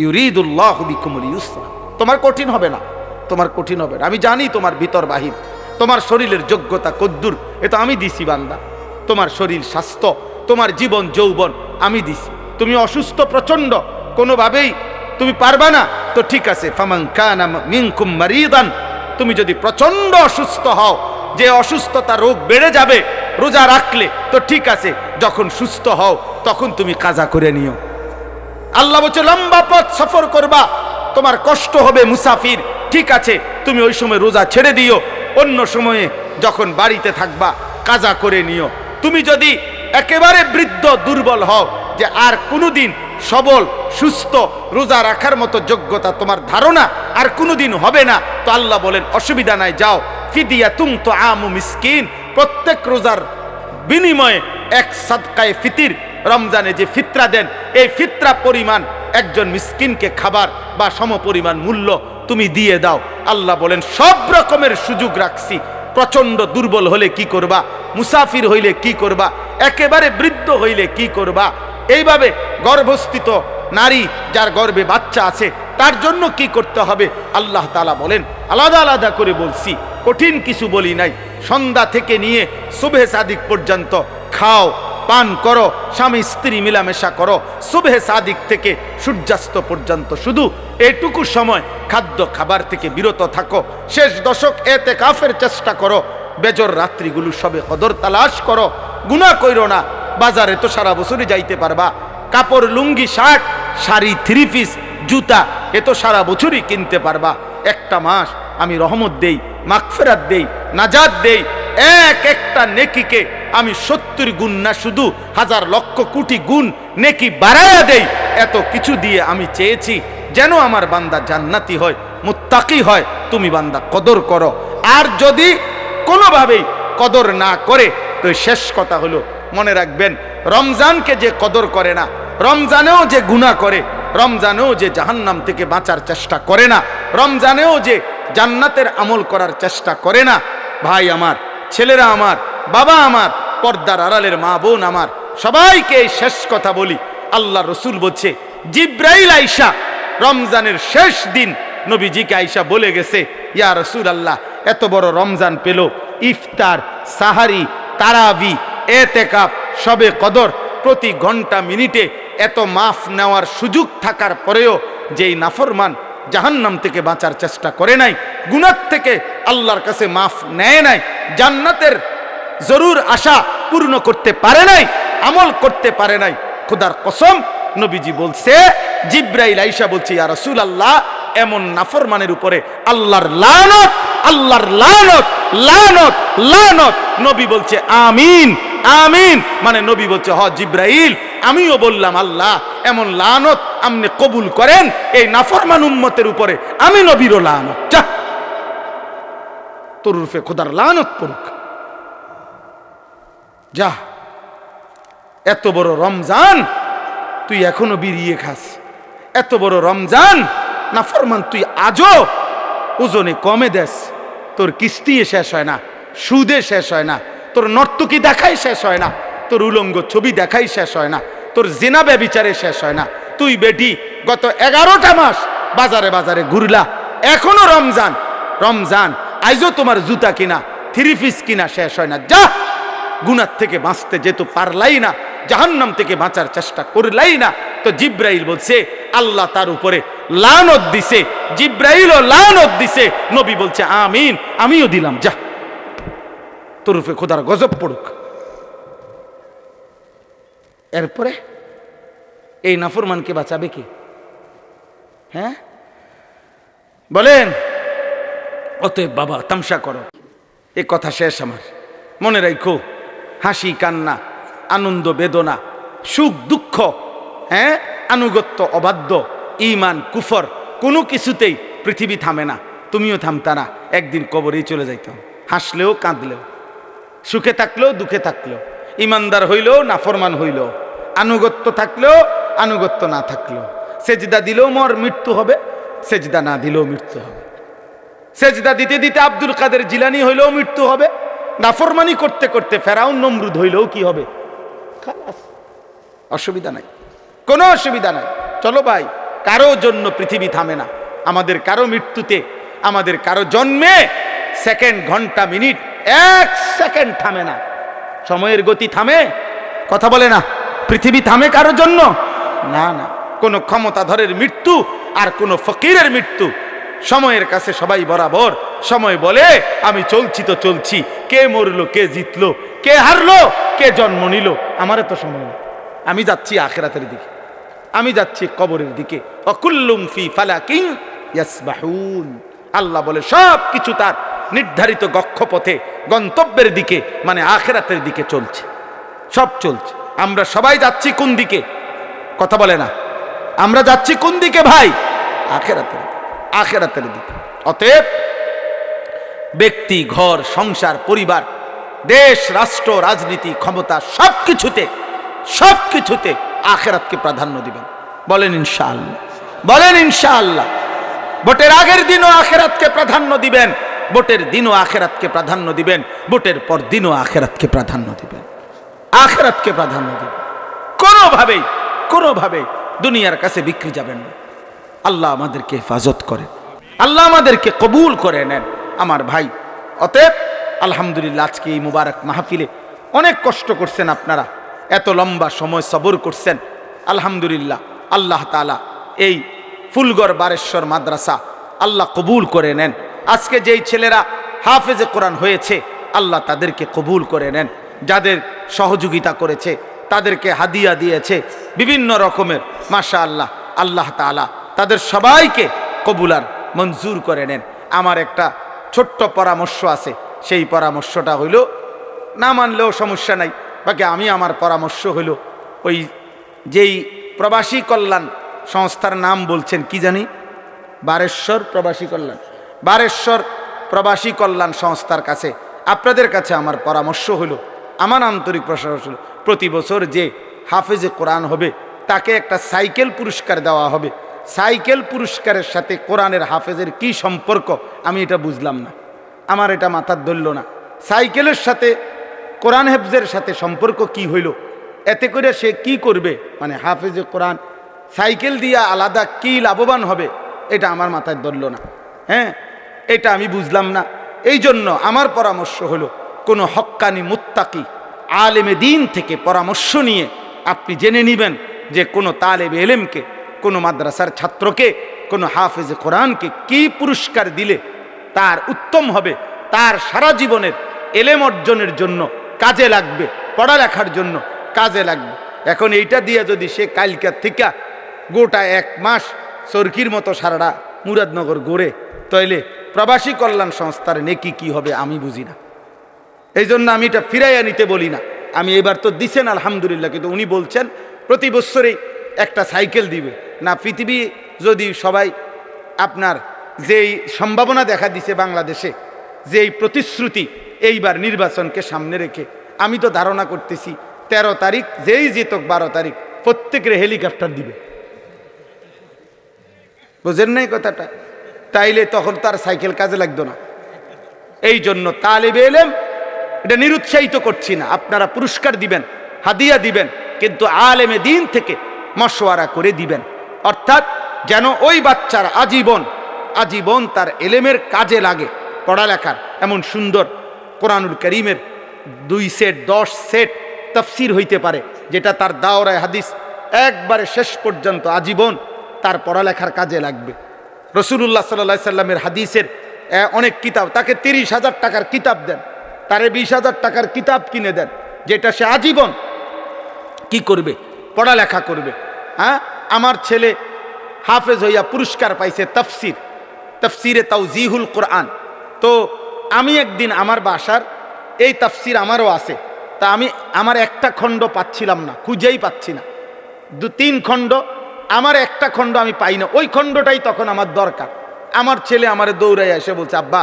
ইউরিদুল্লাহু বিকুমুল ইউসরা। তোমার কঠিন হবে না, তোমার কঠিন হবে না। আমি জানি তোমার ভিতর বাহির, তোমার শরীরের যোগ্যতা কদ্দুর, এ তো আমি দিছি বান্দা। তোমার শরীর স্বাস্থ্য, তোমার জীবন যৌবন আমি দিছি। তুমি অসুস্থ প্রচন্ড, কোনোভাবেই তুমি পারবা না, তো ঠিক আছে, ফামান কানা মিনকুম মারিদান, তুমি যদি প্রচন্ড অসুস্থ হও, যে অসুস্থতা রোগ বেড়ে যাবে রোজা রাখলে, তো ঠিক আছে, যখন সুস্থ হও তখন তুমি কাজা করে নিও। আল্লাহ বলছে লম্বা পথ সফর করবা, তোমার কষ্ট হবে মুসাফির, ঠিক আছে, তুমি ওই সময় রোজা ছেড়ে দিও, অন্য সময়ে যখন বাড়িতে থাকবা কাজা করে নিও। তুমি যদি একেবারে বৃদ্ধ দুর্বল হও, যে আর কোনোদিন সবল সুস্থ রোজা রাখার মতো যোগ্যতা তোমার ধারণা আর কোনোদিন হবে না, তো আল্লাহ বলেন অসুবিধা নাই, যাও ফিদিয়াতুম তুআমু মিসকিন, প্রত্যেক রোজার বিনিময়ে এক সাদকায়ে ফিতির, রমজানে যে ফিতরা দেন এই ফিতরা পরিমাণ একজন মিসকিনকে খাবার বা সমপরিমাণ মূল্য তুমি দিয়ে দাও। আল্লাহ বলেন সব রকমের সুযোগ রাখছি। প্রচন্ড দুর্বল হলে কি করবা, মুসাফির হইলে কি করবা, একেবারে বৃদ্ধ হইলে কি করবা, এইভাবে গর্ভস্থিত নারী যার গর্ভে বাচ্চা আছে তার জন্য কি করতে হবে আল্লাহ তাআলা বলেন। আলাদা আলাদা করে বলছি, কঠিন কিছু বলি নাই। সন্ধ্যা থেকে নিয়ে সুবহে সাদিক পর্যন্ত খাও, পান করো, স্বামী স্ত্রী মিলামেশা করো, সুবহে সাদিক থেকে সূর্যাস্ত পর্যন্ত শুধু এটুকু সময় খাদ্য খাবার থেকে বিরত থাকো। শেষ দশক এতেকাফের চেষ্টা করো, বেজর রাত্রিগুলো সবে কদর তালাশ করো, গুনাহ কইরো না। বাজারে তো সারা বছরই যাইতে পারবা, কাপড় লুঙ্গি শার্ট শাড়ি থ্রি পিস জুতা এ তো সারা বছরই কিনতে পারবা। একটা মাস আমি রহমত দেই, মাগফিরাত দেই, নাজাত দেই, এক একটা নেকিকে আমি 70 গুণ না শুধু হাজার লক্ষ কোটি গুণ নেকি বাড়ায়া দেই। এত কিছু দিয়ে আমি চেয়েছি যেন আমার বান্দা জান্নাতি হয়, মুত্তাকি হয়। তুমি বান্দা কদর করো, আর যদি কোনোভাবেই কদর না করে তো শেষ কথা হলো মনে রাখবেন, রমজানকে যে কদর করে না, রমজানেও যে গুনাহ করে, রমজানেও যে জাহান্নাম থেকে বাঁচার চেষ্টা করে না, রমজানেও যে জান্নাতের আমল করার চেষ্টা করে না, ভাই আমার, ছেলেরা আমার, বাবা আমার, পর্দার আড়ালের মা বোন আমার, সবাইকে এই শেষ কথা বলি। আল্লাহ রসুল বলছে জিব্রাইল আইসা রমজানের শেষ দিন নবীজিকে আইসা বলে গেছে, ইয়া রসুল আল্লাহ এত বড় রমজান পেল, ইফতার, সাহারি, তারাবি, এতেকাফ, শবে কদর, প্রতি ঘন্টা মিনিটে এত মাফ নেওয়ার সুযোগ থাকার পরেও যেই নাফরমান জাহান্নাম থেকে বাঁচার চেষ্টা করে নাই, গুনাহ থেকে আল্লাহর কাছে মাফ নেয় নাই, জান্নাতের জরুর আশা পূর্ণ করতে পারে নাই, আমল করতে পারে নাই, খোদার কসম নবীজি বলছে, জিব্রাইল আইসা বলছে ইয়া রাসূলুল্লাহ এমন নাফরমানের উপরে আল্লাহর লানত, আল্লাহর লানত, লানত, লানত। নবী বলছে আমিন, আমিন, মানে নবী বলছে হ জিব্রাইল আমিও বললাম আল্লাহ এমন লানত আপনি কবুল করেন এই নাফরমান উম্মতের উপরে, আমি নবীরও লানত, যা তোর রূপে খোদার লানত পড়ুক, যা। এত বড় রমজান তুই এখনো বিড়িয়ে খাস, এত বড় রমজান নাফরমান তুই আজও ওজনে কমে দেস, তোর কিস্তি শেষ হয় না, সুদে শেষ হয় না, তোর নর্তকী দেখাই শেষ হয় না, তোর উলঙ্গ ছবি দেখাই শেষ হয় না, তোর জিনা ব্যভিচারে শেষ হয় না। তুই বেটি গত 11টা মাস বাজারে বাজারে ঘুরলা, এখনো রমজান, রমজান আইজও তোমার জুতা কিনা থ্রি পিস কিনা শেষ হয় না, যা। গুনাহ থেকে বাঁচতে যেহেতু পারলাই না, জাহান্নাম থেকে বাঁচার চেষ্টা করলাই না, তো জিব্রাইল বলছে আল্লাহ তার উপরে লানত দিছে, জিব্রাইলও লানত দিছে, নবী বলছে আমিন, আমিও দিলাম, যা তোর উপরে খোদার গজব পড়ুক। এরপরে এই নাফরমানকে বাঁচাবে কি? হ্যাঁ বলেন, অতএব বাবা তামসা করো। এ কথা শেষ আমার। মনে রাখো, হাসি কান্না, আনন্দ বেদনা, সুখ দুঃখ, হ্যাঁ, আনুগত্য অবাধ্য, ঈমান কুফর, কোনো কিছুতেই পৃথিবী থামে না, তুমিও থামতা না, একদিন কবরেই চলে যাইতাম। হাসলেও কাঁদলেও, সুখে থাকলেও দুঃখে থাকলেও, ইমানদার হইলেও নাফরমান হইলেও, আনুগত্য থাকলেও আনুগত্য না থাকলেও, সেজদা দিলেও মোর মৃত্যু হবে, সেজদা না দিলেও মৃত্যু হবে। সেজদা দিতে দিতে আব্দুল কাদের জিলানী হইলেও মৃত্যু হবে, নাফরমানি করতে করতে ফেরাউন নমরুদ হইলেও কি হবে? খালাস, অসুবিধা নাই, কোনো অসুবিধা নাই। চলো ভাই, কারো জন্য পৃথিবী থামে না। আমাদের কারো মৃত্যুতে, আমাদের কারো জন্মে সেকেন্ড, ঘন্টা, মিনিট, এক সেকেন্ড থামে না। সময়ের গতি থামে? কথা বলে না। পৃথিবী থামে কারো জন্য? না না। কোন ক্ষমতাধরের মৃত্যু আর কোন ফকিরের মৃত্যু, সময়ের কাছে সবাই বরাবর। সময় বলে আমি চলছি তো চলছি, কে মরলো, কে জিতলো, কে হারলো, কে জন্ম নিল, আমারে তো সময় নেই। আমি যাচ্ছি আখিরাতের দিকে, আমি যাচ্ছি কবরের দিকে। অকুল্লুম ফি ফালাকিন ইয়াসবাহুন। আল্লাহ বলে সব কিছু তার নির্ধারিত গক্ষপথে, গন্তব্যের দিকে, মানে আখিরাতের দিকে চলছে, সব চলছে। আমরা সবাই যাচ্ছি কোন দিকে? কথা বলে না। আমরা যাচ্ছি কোন দিকে ভাই? আখিরাতের, আখিরাতের দিকে। অতএব ব্যক্তি, ঘর, সংসার, পরিবার, দেশ, রাষ্ট্র, রাজনীতি, ক্ষমতা, সবকিছুতে, সবকিছুতে আখিরাতকে প্রাধান্য দিবেন। বলেন ইনশাআল্লাহ, বলেন ইনশাআল্লাহ। ভোটের আগের দিনও আখিরাতকে প্রাধান্য দিবেন, ভোটের দিনও আখিরাতকে প্রাধান্য দিবেন, ভোটের পর দিনও আখিরাতকে প্রাধান্য দিবেন, আখিরাতকে প্রাধান্য দিবেন। কোনোভাবেই, কোনোভাবেই দুনিয়ার কাছে বিক্রি যাবেন না। আল্লাহ আমাদেরকে হেফাজত করেন, আল্লাহ আমাদেরকে কবুল করে নেন আমার ভাই। অতএব আলহামদুলিল্লাহ, আজকে এই মুবারক মাহফিলে অনেক কষ্ট করছেন আপনারা, এত লম্বা সময় সবর করছেন। আলহামদুলিল্লাহ, আল্লাহ তাআলা এই ফুলগড় বারেশ্বর মাদ্রাসা আল্লাহ কবুল করে নেন। আজকে যেই ছেলেরা হাফেজে কোরআন হয়েছে, আল্লাহ তাদেরকে কবুল করে নেন। যাদের সহযোগিতা করেছে, তাদেরকে হাদিয়া দিয়েছে বিভিন্ন রকমের, মাশাআল্লাহ, আল্লাহ তাআলা তাদের সবাইকে কবুলার মঞ্জুর করে নেন। আমার একটা ছোট্ট পরামর্শ আছে, সেই পরামর্শটা হইল, না মানলেও সমস্যা নাই, বাকি আমি আমার পরামর্শ হইল, ওই যেই প্রবাসী কল্যাণ সংস্থার নাম বলছেন কি জানি, বারেশ্বর প্রবাসী কল্যাণ, বারেশ্বর প্রবাসী কল্যাণ সংস্থার কাছে, আপনাদের কাছে আমার পরামর্শ হলো, আমার আন্তরিক প্রশংসা হলো, প্রতি বছর যে হাফেজে কোরআন হবে তাকে একটা সাইকেল পুরস্কার দেওয়া হবে। সাইকেল পুরস্কারের সাথে কোরআনের হাফেজের কি সম্পর্ক আমি এটা বুঝলাম না, আমার এটা মাথার ধরল না। সাইকেলের সাথে কোরআন হেফজের সাথে সম্পর্ক কি হইল? এতে করে সে কি করবে, মানে হাফেজে কোরআন সাইকেল দিয়া আলাদা কি লাভবান হবে, এটা আমার মাথায় ধরল না। হ্যাঁ, এটা আমি বুঝলাম না। এই জন্য আমার পরামর্শ হলো, কোনো হক্কানি মুত্তাকি আলেমে দিন থেকে পরামর্শ নিয়ে আপনি জেনে নেবেন যে কোনো তালেবে এলেমকে, কোনো মাদ্রাসার ছাত্রকে, কোনো হাফেজে কোরআনকে কি পুরস্কার দিলে তার উত্তম হবে, তার সারা জীবনের এলেম অর্জনের জন্য কাজে লাগবে, পড়ালেখার জন্য কাজে লাগবে। এখন এইটা দিয়ে যদি সে কালকার থেকে গোটা এক মাস চরকির মতো সারাটা মুরাদনগর ঘুরে, তাইলে প্রবাসী কল্যাণ সংস্থার নেকি কি হবে আমি বুঝি না। এই জন্য আমি এটা ফিরাইয়া নিতে বলি না। আমি এবার তো দিছেন আলহামদুলিল্লাহ, কিন্তু উনি বলছেন প্রতি বছরেই একটা সাইকেল দিবে না। পৃথিবী যদি সবাই আপনার যেই সম্ভাবনা দেখা দিছে বাংলাদেশে, যেই প্রতিশ্রুতি এইবার নির্বাচনকে সামনে রেখে, আমি তো ধারণা করতেছি 13 তারিখ যেই জিতক 12 তারিখ প্রত্যেকের হেলিকপ্টার দিবে। বুঝেন নাই কথাটা? তাইলে তখন তার সাইকেল কাজে লাগতো না। এই জন্য তালেবে এলেম, এটা নিরুৎসাহিত করছি না, আপনারা পুরস্কার দিবেন, হাদিয়া দিবেন, কিন্তু আলেমে দিন থেকে মশওয়ারা করে দিবেন, অর্থাৎ যেন ওই বাচ্চার আজীবন আজীবন তার এলেমের কাজে লাগে, পড়ালেখার। এমন সুন্দর কোরআনুল কারীমের 2 সেট 10 সেট তাফসীর হইতে পারে, যেটা তার দাওরায়ে হাদিস একবারে শেষ পর্যন্ত আজীবন তার পড়ালেখার কাজে লাগবে। রাসূলুল্লাহ সাল্লাল্লাহু আলাইহি সাল্লামের হাদিসের অনেক কিতাব, তাকে 30,000 টাকার কিতাব দেন, তারে 20,000 টাকার কিতাব কিনে দেন, যেটা সে আজীবন কি করবে, পড়ালেখা করবে। হ্যাঁ, আমার ছেলে হাফেজ হইয়া পুরস্কার পাইছে তাফসীরে তাওজিহুল কোরআন, তো আমি একদিন আমার বাসার এই তাফসির আমারও আছে, তা আমি আমার একটা খণ্ড পাচ্ছিলাম না, খুঁজেই পাচ্ছি না, 2-3 খণ্ড, আমার একটা খণ্ড আমি পাই না, ওই খণ্ডটাই তখন আমার দরকার। আমার ছেলে আমারে দৌড়াই এসে বলছে, আব্বা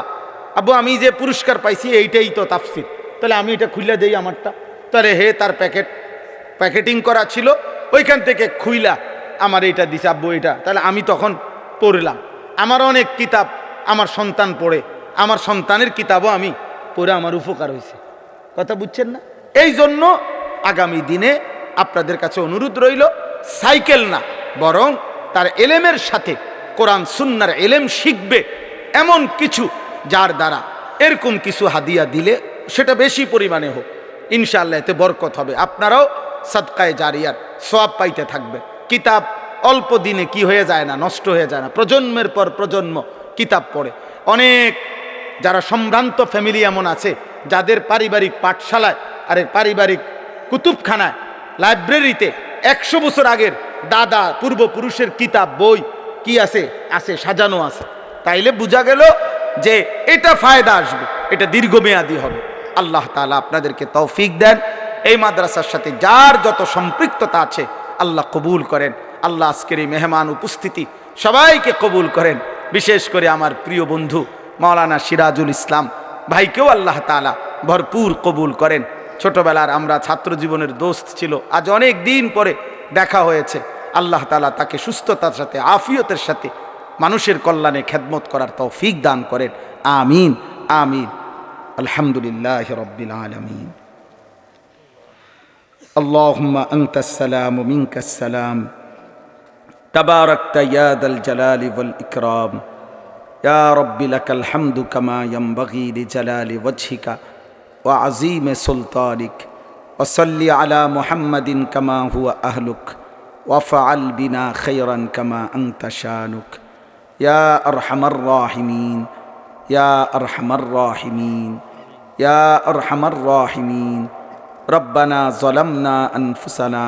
আব্বু আমি যে পুরস্কার পাইছি এইটাই তো তাফসির, তাহলে আমি এটা খুলে দেই আমারটা। তাহলে তার প্যাকেটিং করা ছিল, ওইখান থেকে খুইলা আমার এটা দিছে, আব্বু এটা, তাহলে আমি তখন পড়লাম। আমার অনেক কিতাব আমার সন্তান পড়ে, আমার সন্তানের কিতাবও আমি পড়ে আমার উপকার হয়েছে। কথা বুঝছেন না? এই জন্য আগামী দিনে আপনাদের কাছে অনুরোধ রইল, সাইকেল না বরং তার এলেমের সাথে কোরআন সুন্নাহর এলেম শিখবে এমন কিছু, যার দ্বারা এরকম কিছু হাদিয়া দিলে সেটা বেশি পরিমাণে হোক, ইনশাআল্লাহ এতে বরকত হবে। আপনারাও সাদকায়ে জারিয়ার সওয়াব পাইতে থাকবেন। কিতাব অল্প দিনে কি হয়ে যায় না, নষ্ট হয়ে যায় না, প্রজন্মের পর প্রজন্ম কিতাব পড়ে। অনেক যারা সম্ভ্রান্ত ফ্যামিলি এমন আছে যাদের পারিবারিক পাঠশালায় আরে পারিবারিক কুতুবখানায় লাইব্রেরিতে 100 বছর আগের দাদা পূর্বপুরুষের কিতাব বই কি আছে সাজানো আছে। তাইলে বোঝা গেল যে এটা ফায়দা আসবে, এটা দীর্ঘমেয়াদী হবে। আল্লাহ তাআলা আপনাদেরকে তৌফিক দেন। এই মাদ্রাসার সাথে যার যত সম্পৃক্ততা আছে আল্লাহ কবুল করেন। আল্লাহ আজকের এই মেহমান উপস্থিতি সবাইকে কবুল করেন। বিশেষ করে আমার প্রিয় বন্ধু মাওলানা সিরাজুল ইসলাম ভাইকেও আল্লাহ তাআলা ভরপুর কবুল করেন। ছোটবেলার আমরা ছাত্র জীবনের দোস্ত ছিল, আজ অনেক দিন পরে দেখা হয়েছে। আল্লাহ তাআলা তাকে সুস্থতার সাথে আফিয়তের সাথে মানুষের কল্যাণে খেদমত করার তৌফিক দান করেন। আমিন আমিন। আলহামদুলিল্লাহি রাব্বিল আলামিন। আল্লাহুম্মা আনতাস সালাম ওয়া মিনকাস সালাম, তাবারাকতা ইয়া দাল জালালি ওয়াল ইকরাম, ইয়া রাব্বি লাকাল হামদু কামা ইয়ানবাগি লিজালালি ওয়াজহিকা ওয়া আযীমি সুলতানিক, ওয়া সাল্লি আলা মুহাম্মাদিন কামা হুয়া আহলুক, ওয়া ফাআল বিনা খায়রান কামা আনতা শানুক, ইয়া আরহামার রাহিমিন, ইয়া আরহামার রাহিমিন, ইয়া আরহামার রাহিমিন। রব্বানা যালামনা আনফুসানা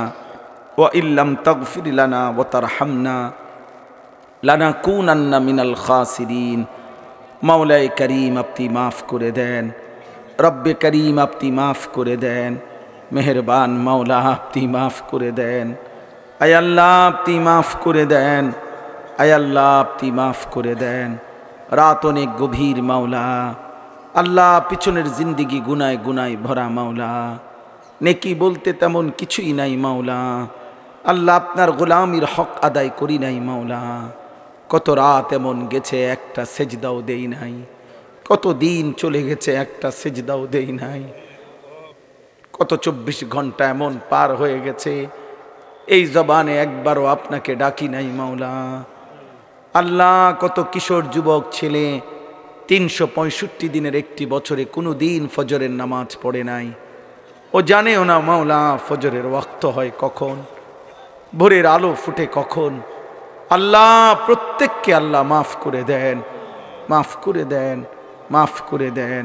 ওয়া ইল্লাম তাগফির লানা ওয়া তারহামনা লানাকুনান্না মিনাল খাসিরিন। মাওলায়ে করিম আপনি মাফ করে দেন, রব্বে করিম আপনি মাফ করে দেন, মেহেরবান মাওলা আপনি মাফ করে দেন। আয় আল্লাহ আপনি মাফ করে দেন, আয় আল্লাহ আপনি মাফ করে দেন। রাত অনেক গভীর মাওলা, আল্লাহ পিছনের জিন্দিগি গুনায় গুনায় ভরা মাওলা, নেকি বলতে তেমন কিছুই নাই মাওলা। আল্লাহ আপনার গোলামির হক আদায় করি নাই মাওলা। কত রাত এমন গেছে একটা সেজদাও দেই নাই, কত দিন চলে গেছে একটা সেজদাও দেই নাই, কত 24 ঘন্টা এমন পার হয়ে গেছে এই জবানে একবারও আপনাকে ডাকি নাই মাওলা। আল্লাহ কত কিশোর যুবক ছেলে 365 দিনের একটি বছরে কোনো দিন ফজরের নামাজ পড়ে নাই, ও জানেও না মাওলা ফজরের ওয়াক্ত হয় কখন, ভোরের আলো ফুটে কখন। আল্লাহ প্রত্যেককে আল্লাহ মাফ করে দেন, মাফ করে দেন, মাফ করে দেন,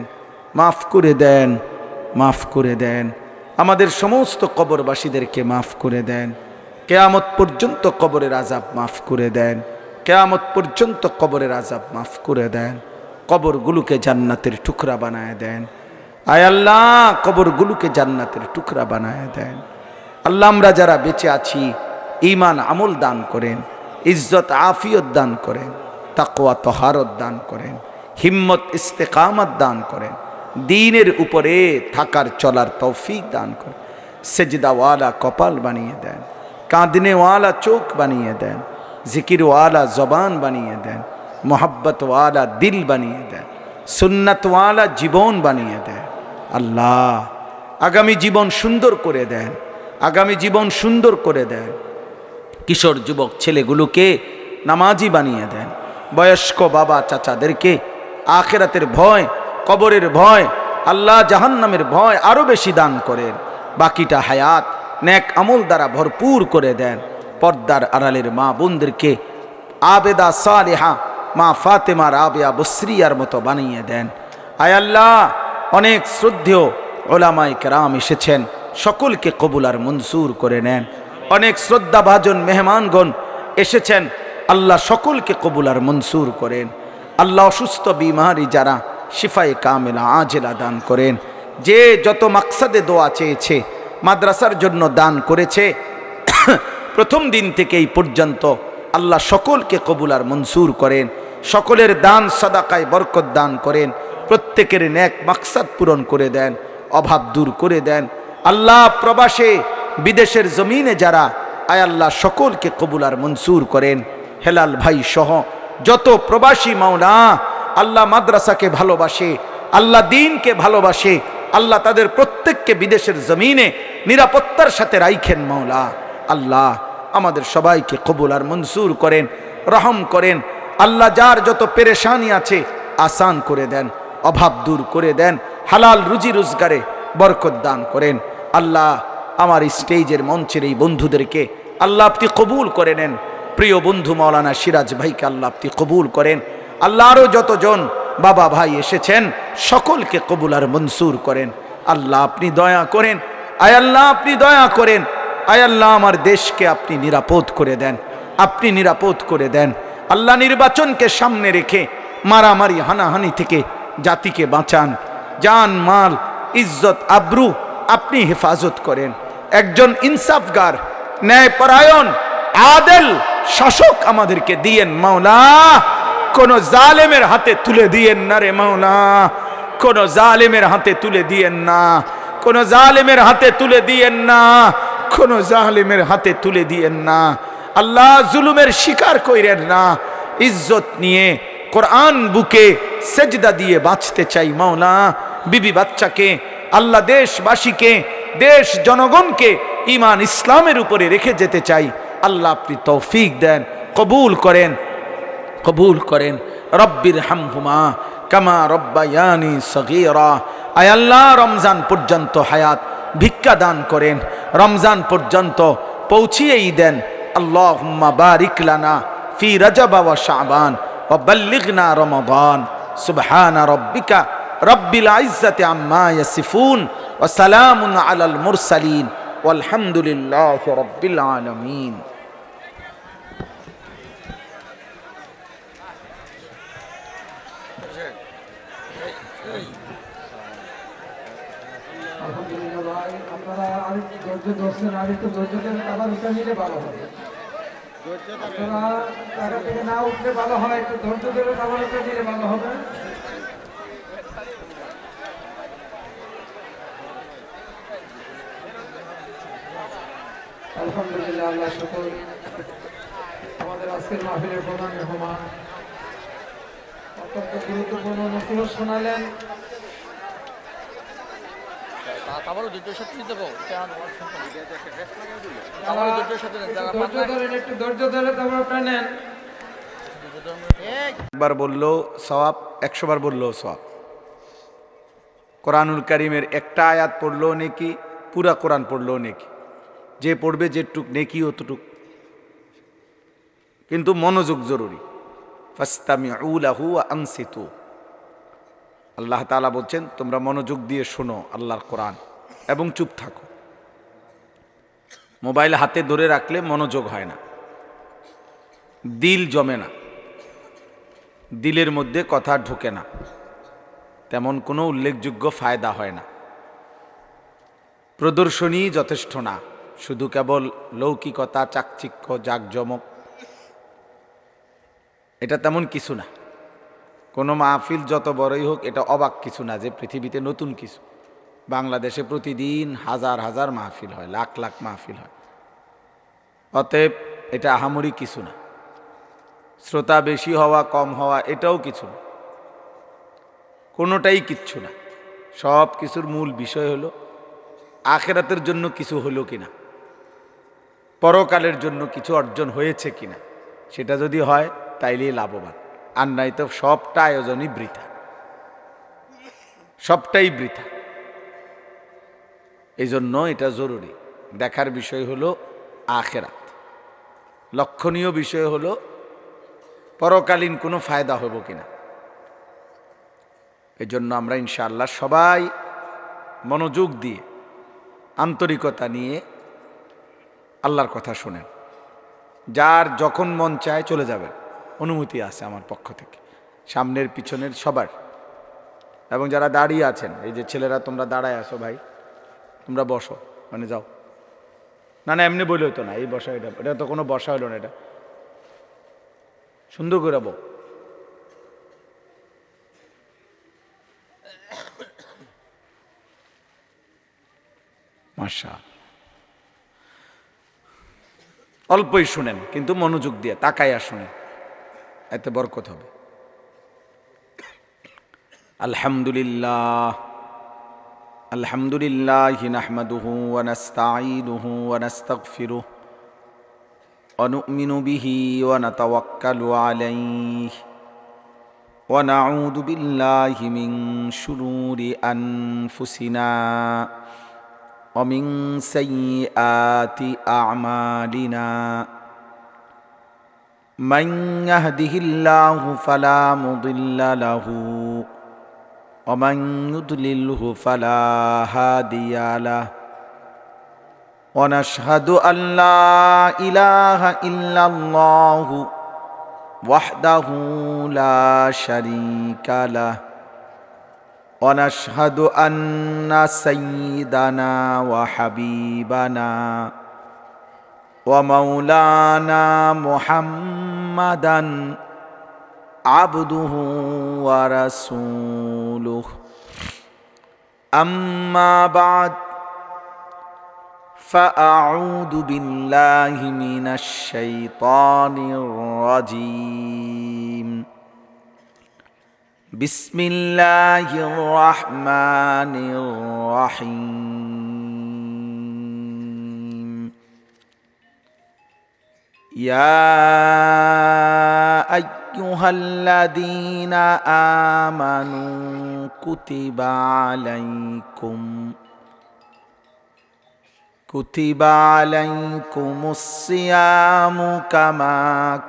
মাফ করে দেন, মাফ করে দেন। আমাদের সমস্ত কবরবাসীদেরকে মাফ করে দেন। কিয়ামত পর্যন্ত কবরের আযাব মাফ করে দেন, কিয়ামত পর্যন্ত কবরের আযাব মাফ করে দেন। কবরগুলোকে জান্নাতের টুকরা বানায় দেন। আয় আল্লাহ কবরগুলোকে জান্নাতের টুকরা বানায় দেন। আল্লাহ আমরা যারা বেঁচে আছি ঈমান আমল দান করেন, ইজ্জত আফিয়ত দান করেন, তাকওয়া তহারত দান করেন, হিম্মত ইস্তেকামত দান করেন, দ্বীনের উপরে থাকার চলার তৌফিক দান করেন। সেজদাওয়ালা কপাল বানিয়ে দেন, কাঁদনেওয়ালা চোখ বানিয়ে দেন, জিকিরওয়ালা জবান বানিয়ে দেন, মোহাব্বতওয়ালা দিল বানিয়ে দেন, সুন্নতওয়ালা জীবন বানিয়ে দেন। আল্লাহ আগামী জীবন সুন্দর করে দেন, আগামী জীবন সুন্দর করে দেন। কিশোর যুবক ছেলেগুলোকে নামাজি বানিয়ে দেন। বয়স্ক বাবা চাচাদেরকে আখিরাতের ভয়, কবরের ভয়, আল্লাহ জাহান্নামের ভয় আরো বেশি দান করেন। বাকিটা হায়াত নেক আমল দ্বারা ভরপুর করে দেন। পর্দার আড়ালের মা বোনদেরকে আবেদা সালেহা মা ফাতেমা রাবেয়া বসরিয়ার মতো বানিয়ে দেন। আয় আল্লাহ অনেক শ্রদ্ধেয় ওলামায়ে কেরাম এসেছেন, সকলকে কবুল আর মনসুর করে নেন। অনেক শ্রদ্ধাভাজন মেহমানগণ এসেছেন, আল্লাহ সকলকে কবুল আর মনসুর করেন। আল্লাহ অসুস্থ বিমারি যারা শিফায়ে কামেলা আজেলা দান করেন। যে যত মাকসাদে দোয়া চেয়েছে, মাদ্রাসার জন্য দান করেছে, প্রথম দিন থেকে এই পর্যন্ত আল্লাহ সকলকে কবুল আর মনসুর করেন। সকলের দান সাদাকায় বরকত দান করেন। প্রত্যেকের নেক মাকসাদ পূরণ করে দেন, অভাব দূর করে দেন। আল্লাহ প্রবাসে বিদেশের জমিনে যারা, আয় আল্লাহ সকলকে কবুল আর মনসুর করেন। হেলাল ভাই সহ যত প্রবাসী মাওলা আল্লাহ মাদ্রাসাকে ভালোবাসে, আল্লাহ দ্বীনকে ভালোবাসে, আল্লাহ তাদের প্রত্যেককে বিদেশের জমিনে নিরাপত্তার সাথে রাইখেন মাওলা। আল্লাহ আমাদের সবাইকে কবুল আর মনসুর করেন, রহম করেন। আল্লাহ যার যত পেরেশানি আছে আসান করে দেন, অভাব দূর করে দেন, হালাল রুজি রোজগারে বরকত দান করেন। আল্লাহ আমার স্টেজের মঞ্চের এই বন্ধুদেরকে আল্লাহ আপনি কবুল করে নেন। প্রিয় বন্ধু মাওলানা সিরাজ ভাইকে আল্লাহ আপনি কবুল করেন। আল্লাহ আরও যতজন বাবা ভাই এসেছেন সকলকে কবুল আর মনসুর করেন। আল্লাহ আপনি দয়া করেন, আয় আল্লাহ আপনি দয়া করেন। আয় আল্লাহ আমার দেশকে আপনি নিরাপদ করে দেন, আপনি নিরাপদ করে দেন। আল্লাহ নির্বাচনকে সামনে রেখে মারামারি হানাহানি থেকে জাতিকে বাঁচান। জান মাল ইজ্জত আব্রু আপনি হেফাজত করেন। একজন ইনসাফগার ন্যায়পরায়ণ আদেল শাসক আমাদেরকে দিয়েন মাওলা। কোন জালেমের হাতে তুলে দিয়েন না রে মাওলা, কোন জালেমের হাতে তুলে দিয়েন না, কোন জালেমের হাতে তুলে দিয়েন না, কোন জালেমের হাতে তুলে দিয়েন না। আল্লাহ জুলুমের শিকার কইরেন না। ইজ্জত নিয়ে কোরআন বুকে সেজদা দিয়ে বাঁচতে চাই মাওলা। বিবি বাচ্চাকে, আল্লাহ দেশবাসীকে, দেশ জনগণকে ঈমান ইসলামের উপরে রেখে যেতে চাই। আল্লাহ আপনি তৌফিক দেন, কবুল করেন, কবুল করেন। রব্বির হামহুমা কামা রব্বায়ানি সগীরা। আয় আল্লাহ রমজান পর্যন্ত হায়াত ভিক্ষা দান করেন, রমজান পর্যন্ত পৌঁছিয়েই দেন। আল্লাহুম্মা বারিক লানা ফি রজব ওয়া শাবান ওয়া বাল্লিগনা রমাদান। সুবহান রাব্বিকা রব্বিল ইজ্জাতি আম্মা ইয়াসিফুন ওয়া সালামুন আলাল মুরসালিন ওয়ালহামদুলিল্লাহি রাব্বিল আলামিন। আপনারা আরেকটু ধৈর্য ধরছেন, আরেকটু ধৈর্য ধরে আবার উঠে নিলে ভালো হবে। আপনারা টাকা থেকে না উঠলে ভালো হয়, একটু ধৈর্য ধরে আবার উঠে নিলে ভালো হবে। আলহামদুলিল্লাহ, আল্লাহ শুকর। আমাদের আজকের মাহফিলের প্রধান মেহমান অত্যন্ত গুরুত্বপূর্ণ নসিহত শোনালেন। একবার বললো সওয়াব, 100 বার বললো সওয়াব। কোরআনুল কারীমের একটা আয়াত পড়লো নেকি, পুরা কোরআন পড়লো নেকি। যে পড়বে যেটুক নেকি অতটুক, কিন্তু মনোযোগ জরুরি। ফাস্তামিউ লাহু ওয়া আনসিতু। আল্লাহ তাআলা বলছেন তোমরা মনোযোগ দিয়ে শোনো আল্লাহর কোরআন এবং চুপ থাকো। মোবাইল হাতে ধরে রাখলে মনোযোগ হয় না, দিল জমে না, দিলের মধ্যে কথা ঢোকে না, তেমন কোনো উল্লেখযোগ্য ফায়দা হয় না। প্রদর্শনী যথেষ্ট না, শুধু কেবল লৌকিকতা, চাকচিক্য, জাকজমক, এটা তেমন কিছু না। কোনো মাহফিল যত বড়ই হোক এটা অবাক কিছু না যে পৃথিবীতে নতুন কিছু। বাংলাদেশে প্রতিদিন হাজার হাজার মাহফিল হয়, লাখ লাখ মাহফিল হয়। অতএব এটা আহামরি কিছু না। শ্রোতা বেশি হওয়া কম হওয়া এটাও কিছু না, কোনোটাই কিচ্ছু না। সব কিছুর মূল বিষয় হলো আখিরাতের জন্য কিছু হলো কিনা, পরকালের জন্য কিছু অর্জন হয়েছে কিনা। সেটা যদি হয় তাইলেই লাভবান, আর নাই তো সবটা আয়োজনই বৃথা, সবটাই বৃথা। এই জন্য এটা জরুরি। দেখার বিষয় হলো আখিরাত, লক্ষণীয় বিষয় হলো পরকালীন কোনো ফায়দা হবো কিনা। এই জন্য আমরা ইনশাআল্লাহ সবাই মনোযোগ দিয়ে আন্তরিকতা নিয়ে আল্লাহর কথা শোনেন। যার যখন মন চায় চলে যাবেন, অনুমতি আছে আমার পক্ষ থেকে, সামনের পিছনের সবার। এবং যারা দাঁড়িয়ে আছেন, এই যে ছেলেরা তোমরা দাঁড়ায় আসো ভাই, তোমরা বসো, মানে যাও। না না, এমনি বলে হতো না, এই বসা, এটা এটা তো কোনো বসা হলো না, এটা সুন্দর করে বো। মাশা, অল্পই শুনেন কিন্তু মনোযোগ দিয়ে তাকাইয়া শুনেন, এতে বরকত হবে। আলহামদুলিল্লাহ, আলহামদুলিল্লাহি নাহমাদুহু ওয়া নাস্তাঈনুহু ওয়া নাস্তাগফিরুহু ওয়া নু'মিনু বিহি ওয়া নাতাওয়াক্কালু আলাইহি ওয়া নাউযু বিল্লাহি মিন শুরুরি আনফুসিনা ওয়া মিন সাইয়্যাতি আ'মালিনা। মান ইয়াহদিহিল্লাহু ফালা মুদিল্লা লাহু ওয়া মান ইউদ্লিলহু ফালা হাদিয়া লাহু। ওয়া নাশহাদু আল লা ইলাহা ইল্লাল্লাহু ওয়াহদাহু লা শারীকা লাহু ওয়া নাশহাদু আন্না সাইয়্যিদানা ওয়া হাবিবানা ওয়া মাওলানা মুহাম্মাদান আবদুহু ওয়া রাসূলুহু। আম্মা বা'দ, فأعوذ بالله من الشيطان الرجيم. بسم الله الرحمن الرحيم. يا أيها الذين آمنوا كتب عليكم الصيام كما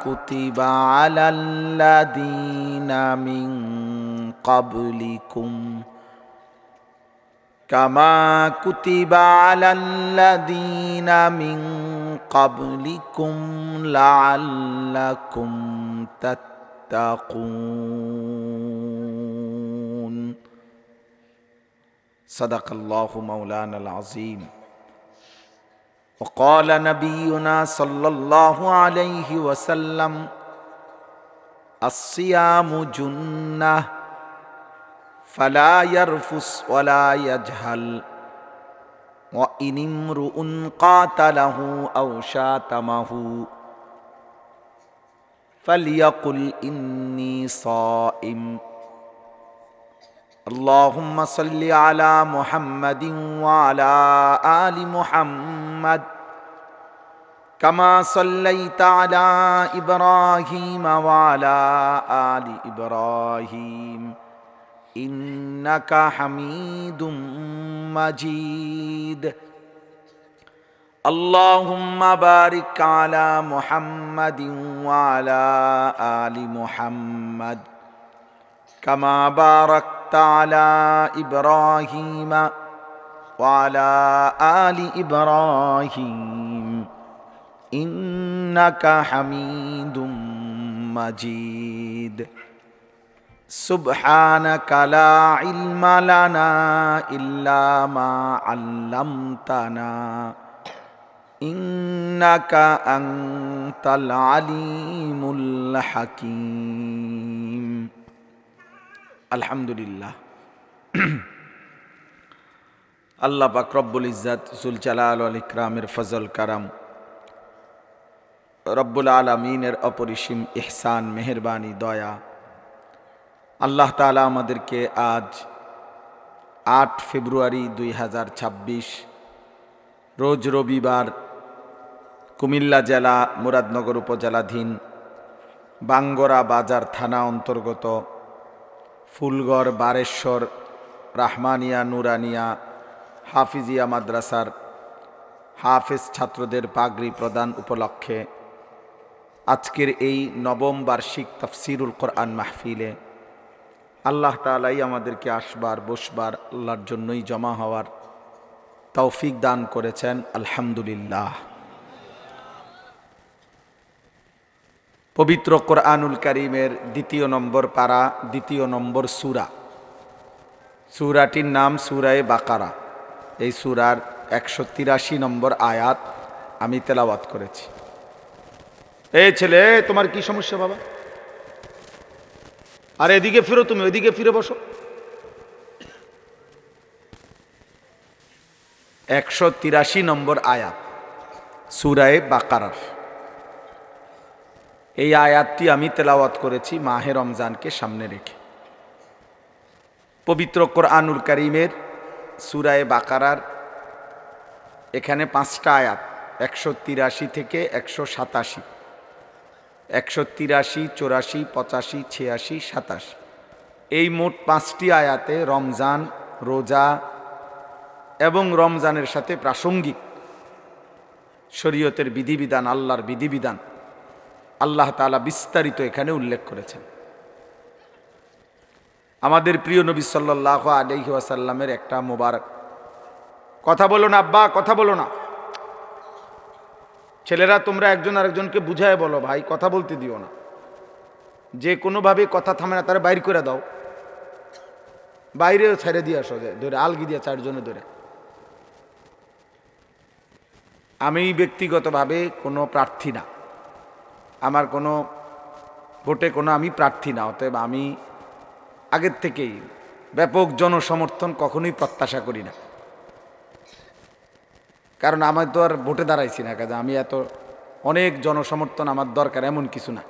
كتب على الذين من قبلكم لعلكم تتقون. صدق الله مولانا العظيم. وقال نبينا صلى الله عليه وسلم: الصيام جنة فلا يرفث ولا يجهل، وإن امرؤ قاتله أو شاتمه فليقل إني صائم. اللهم صل على محمد وعلى آل محمد كما صليت على إبراهيم وعلى آل إبراهيم إنك حميد مجيد. اللهم بارك على محمد وعلى آل محمد كما باركت على إبراهيم وعلى آل إبراهيم إنك حميد مجيد. سبحانك لا علم لنا إلا ما علمتنا إنك أنت العليم الحكيم. আলহামদুলিল্লাহ। আল্লাহ পাক রব্বুল ইজ্জাত জুল জালাল ওয়াল ইকরামের ফজল কারাম, রব্বুল আলামিনের অপরিসীম ইহসান, মেহেরবানি, দয়া, আল্লাহ তাআলা আমাদেরকে আজ 8 ফেব্রুয়ারি 2026 রোজ রবিবার কুমিল্লা জেলা মুরাদনগর উপজেলাধীন বাঙ্গরা বাজার থানা অন্তর্গত ফুলগড় বারেশ্বর রাহমানিয়া নুরানিয়া হাফিজিয়া মাদ্রাসার হাফেজ ছাত্রদের পাগড়ি প্রদান উপলক্ষে আজকের এই নবম বার্ষিক তাফসিরুল কোরআন মাহফিলে আল্লাহ তাআলাই আমাদেরকে আসবার বসবার আল্লাহর জন্যই জমা হওয়ার তৌফিক দান করেছেন। আলহামদুলিল্লাহ। পবিত্র কোরআনুল কারীমের 2 নম্বর পারা, 2 নম্বর সূরা, সূরাটির নাম সূরায়ে বাকারা। এই সূরার 183 নম্বর আয়াত আমি তেলাওয়াত করেছি। এই ছেলে, তোমার কি সমস্যা বাবা? আরে এদিকে ফিরো, তুমি ওইদিকে ফিরে বসো। 183 নম্বর আয়াত সূরায়ে বাকারার। এই আয়াতটি আমি তেলাওয়াত করেছি মাহে রমজানকে সামনে রেখে। পবিত্র কোরআনুল কারীমের সূরায়ে বাকারার এখানে 5টা আয়াত, 183 থেকে 187, 183, 84, 85, 86, 87, এই মোট 5টি আয়াতে রমজান, রোজা এবং রমজানের সাথে প্রাসঙ্গিক শরীয়তের বিধিবিধান, আল্লাহর বিধিবিধান আল্লাহ তাআলা বিস্তারিত এখানে উল্লেখ করেছেন। আমাদের প্রিয় নবী সাল্লাল্লাহু আলাইহি ওয়াসাল্লামের একটা মোবারক কথা বলো না আব্বা, কথা বলো না। ছেলেরা, তোমরা একজন আরেকজনকে বুঝায় বলো, ভাই কথা বলতে দিও না। যে কোনোভাবে কথা থামে না তারা বাইর করে দাও, বাইরে ছেড়ে দিয়ে আসো, ধরে আলগি দিয়া 4 জনে ধরে। আমি ব্যক্তিগতভাবে কোনো প্রার্থী না, আমার কোনো ভোটে কোনো আমি প্রার্থী না, অতএব আমি আগের থেকেই ব্যাপক জনসমর্থন কখনোই প্রত্যাশা করি না। কারণ আমার তো আর ভোটে দাঁড়াইছি না, কাজে আমি এত অনেক জনসমর্থন আমার দরকার এমন কিছু না।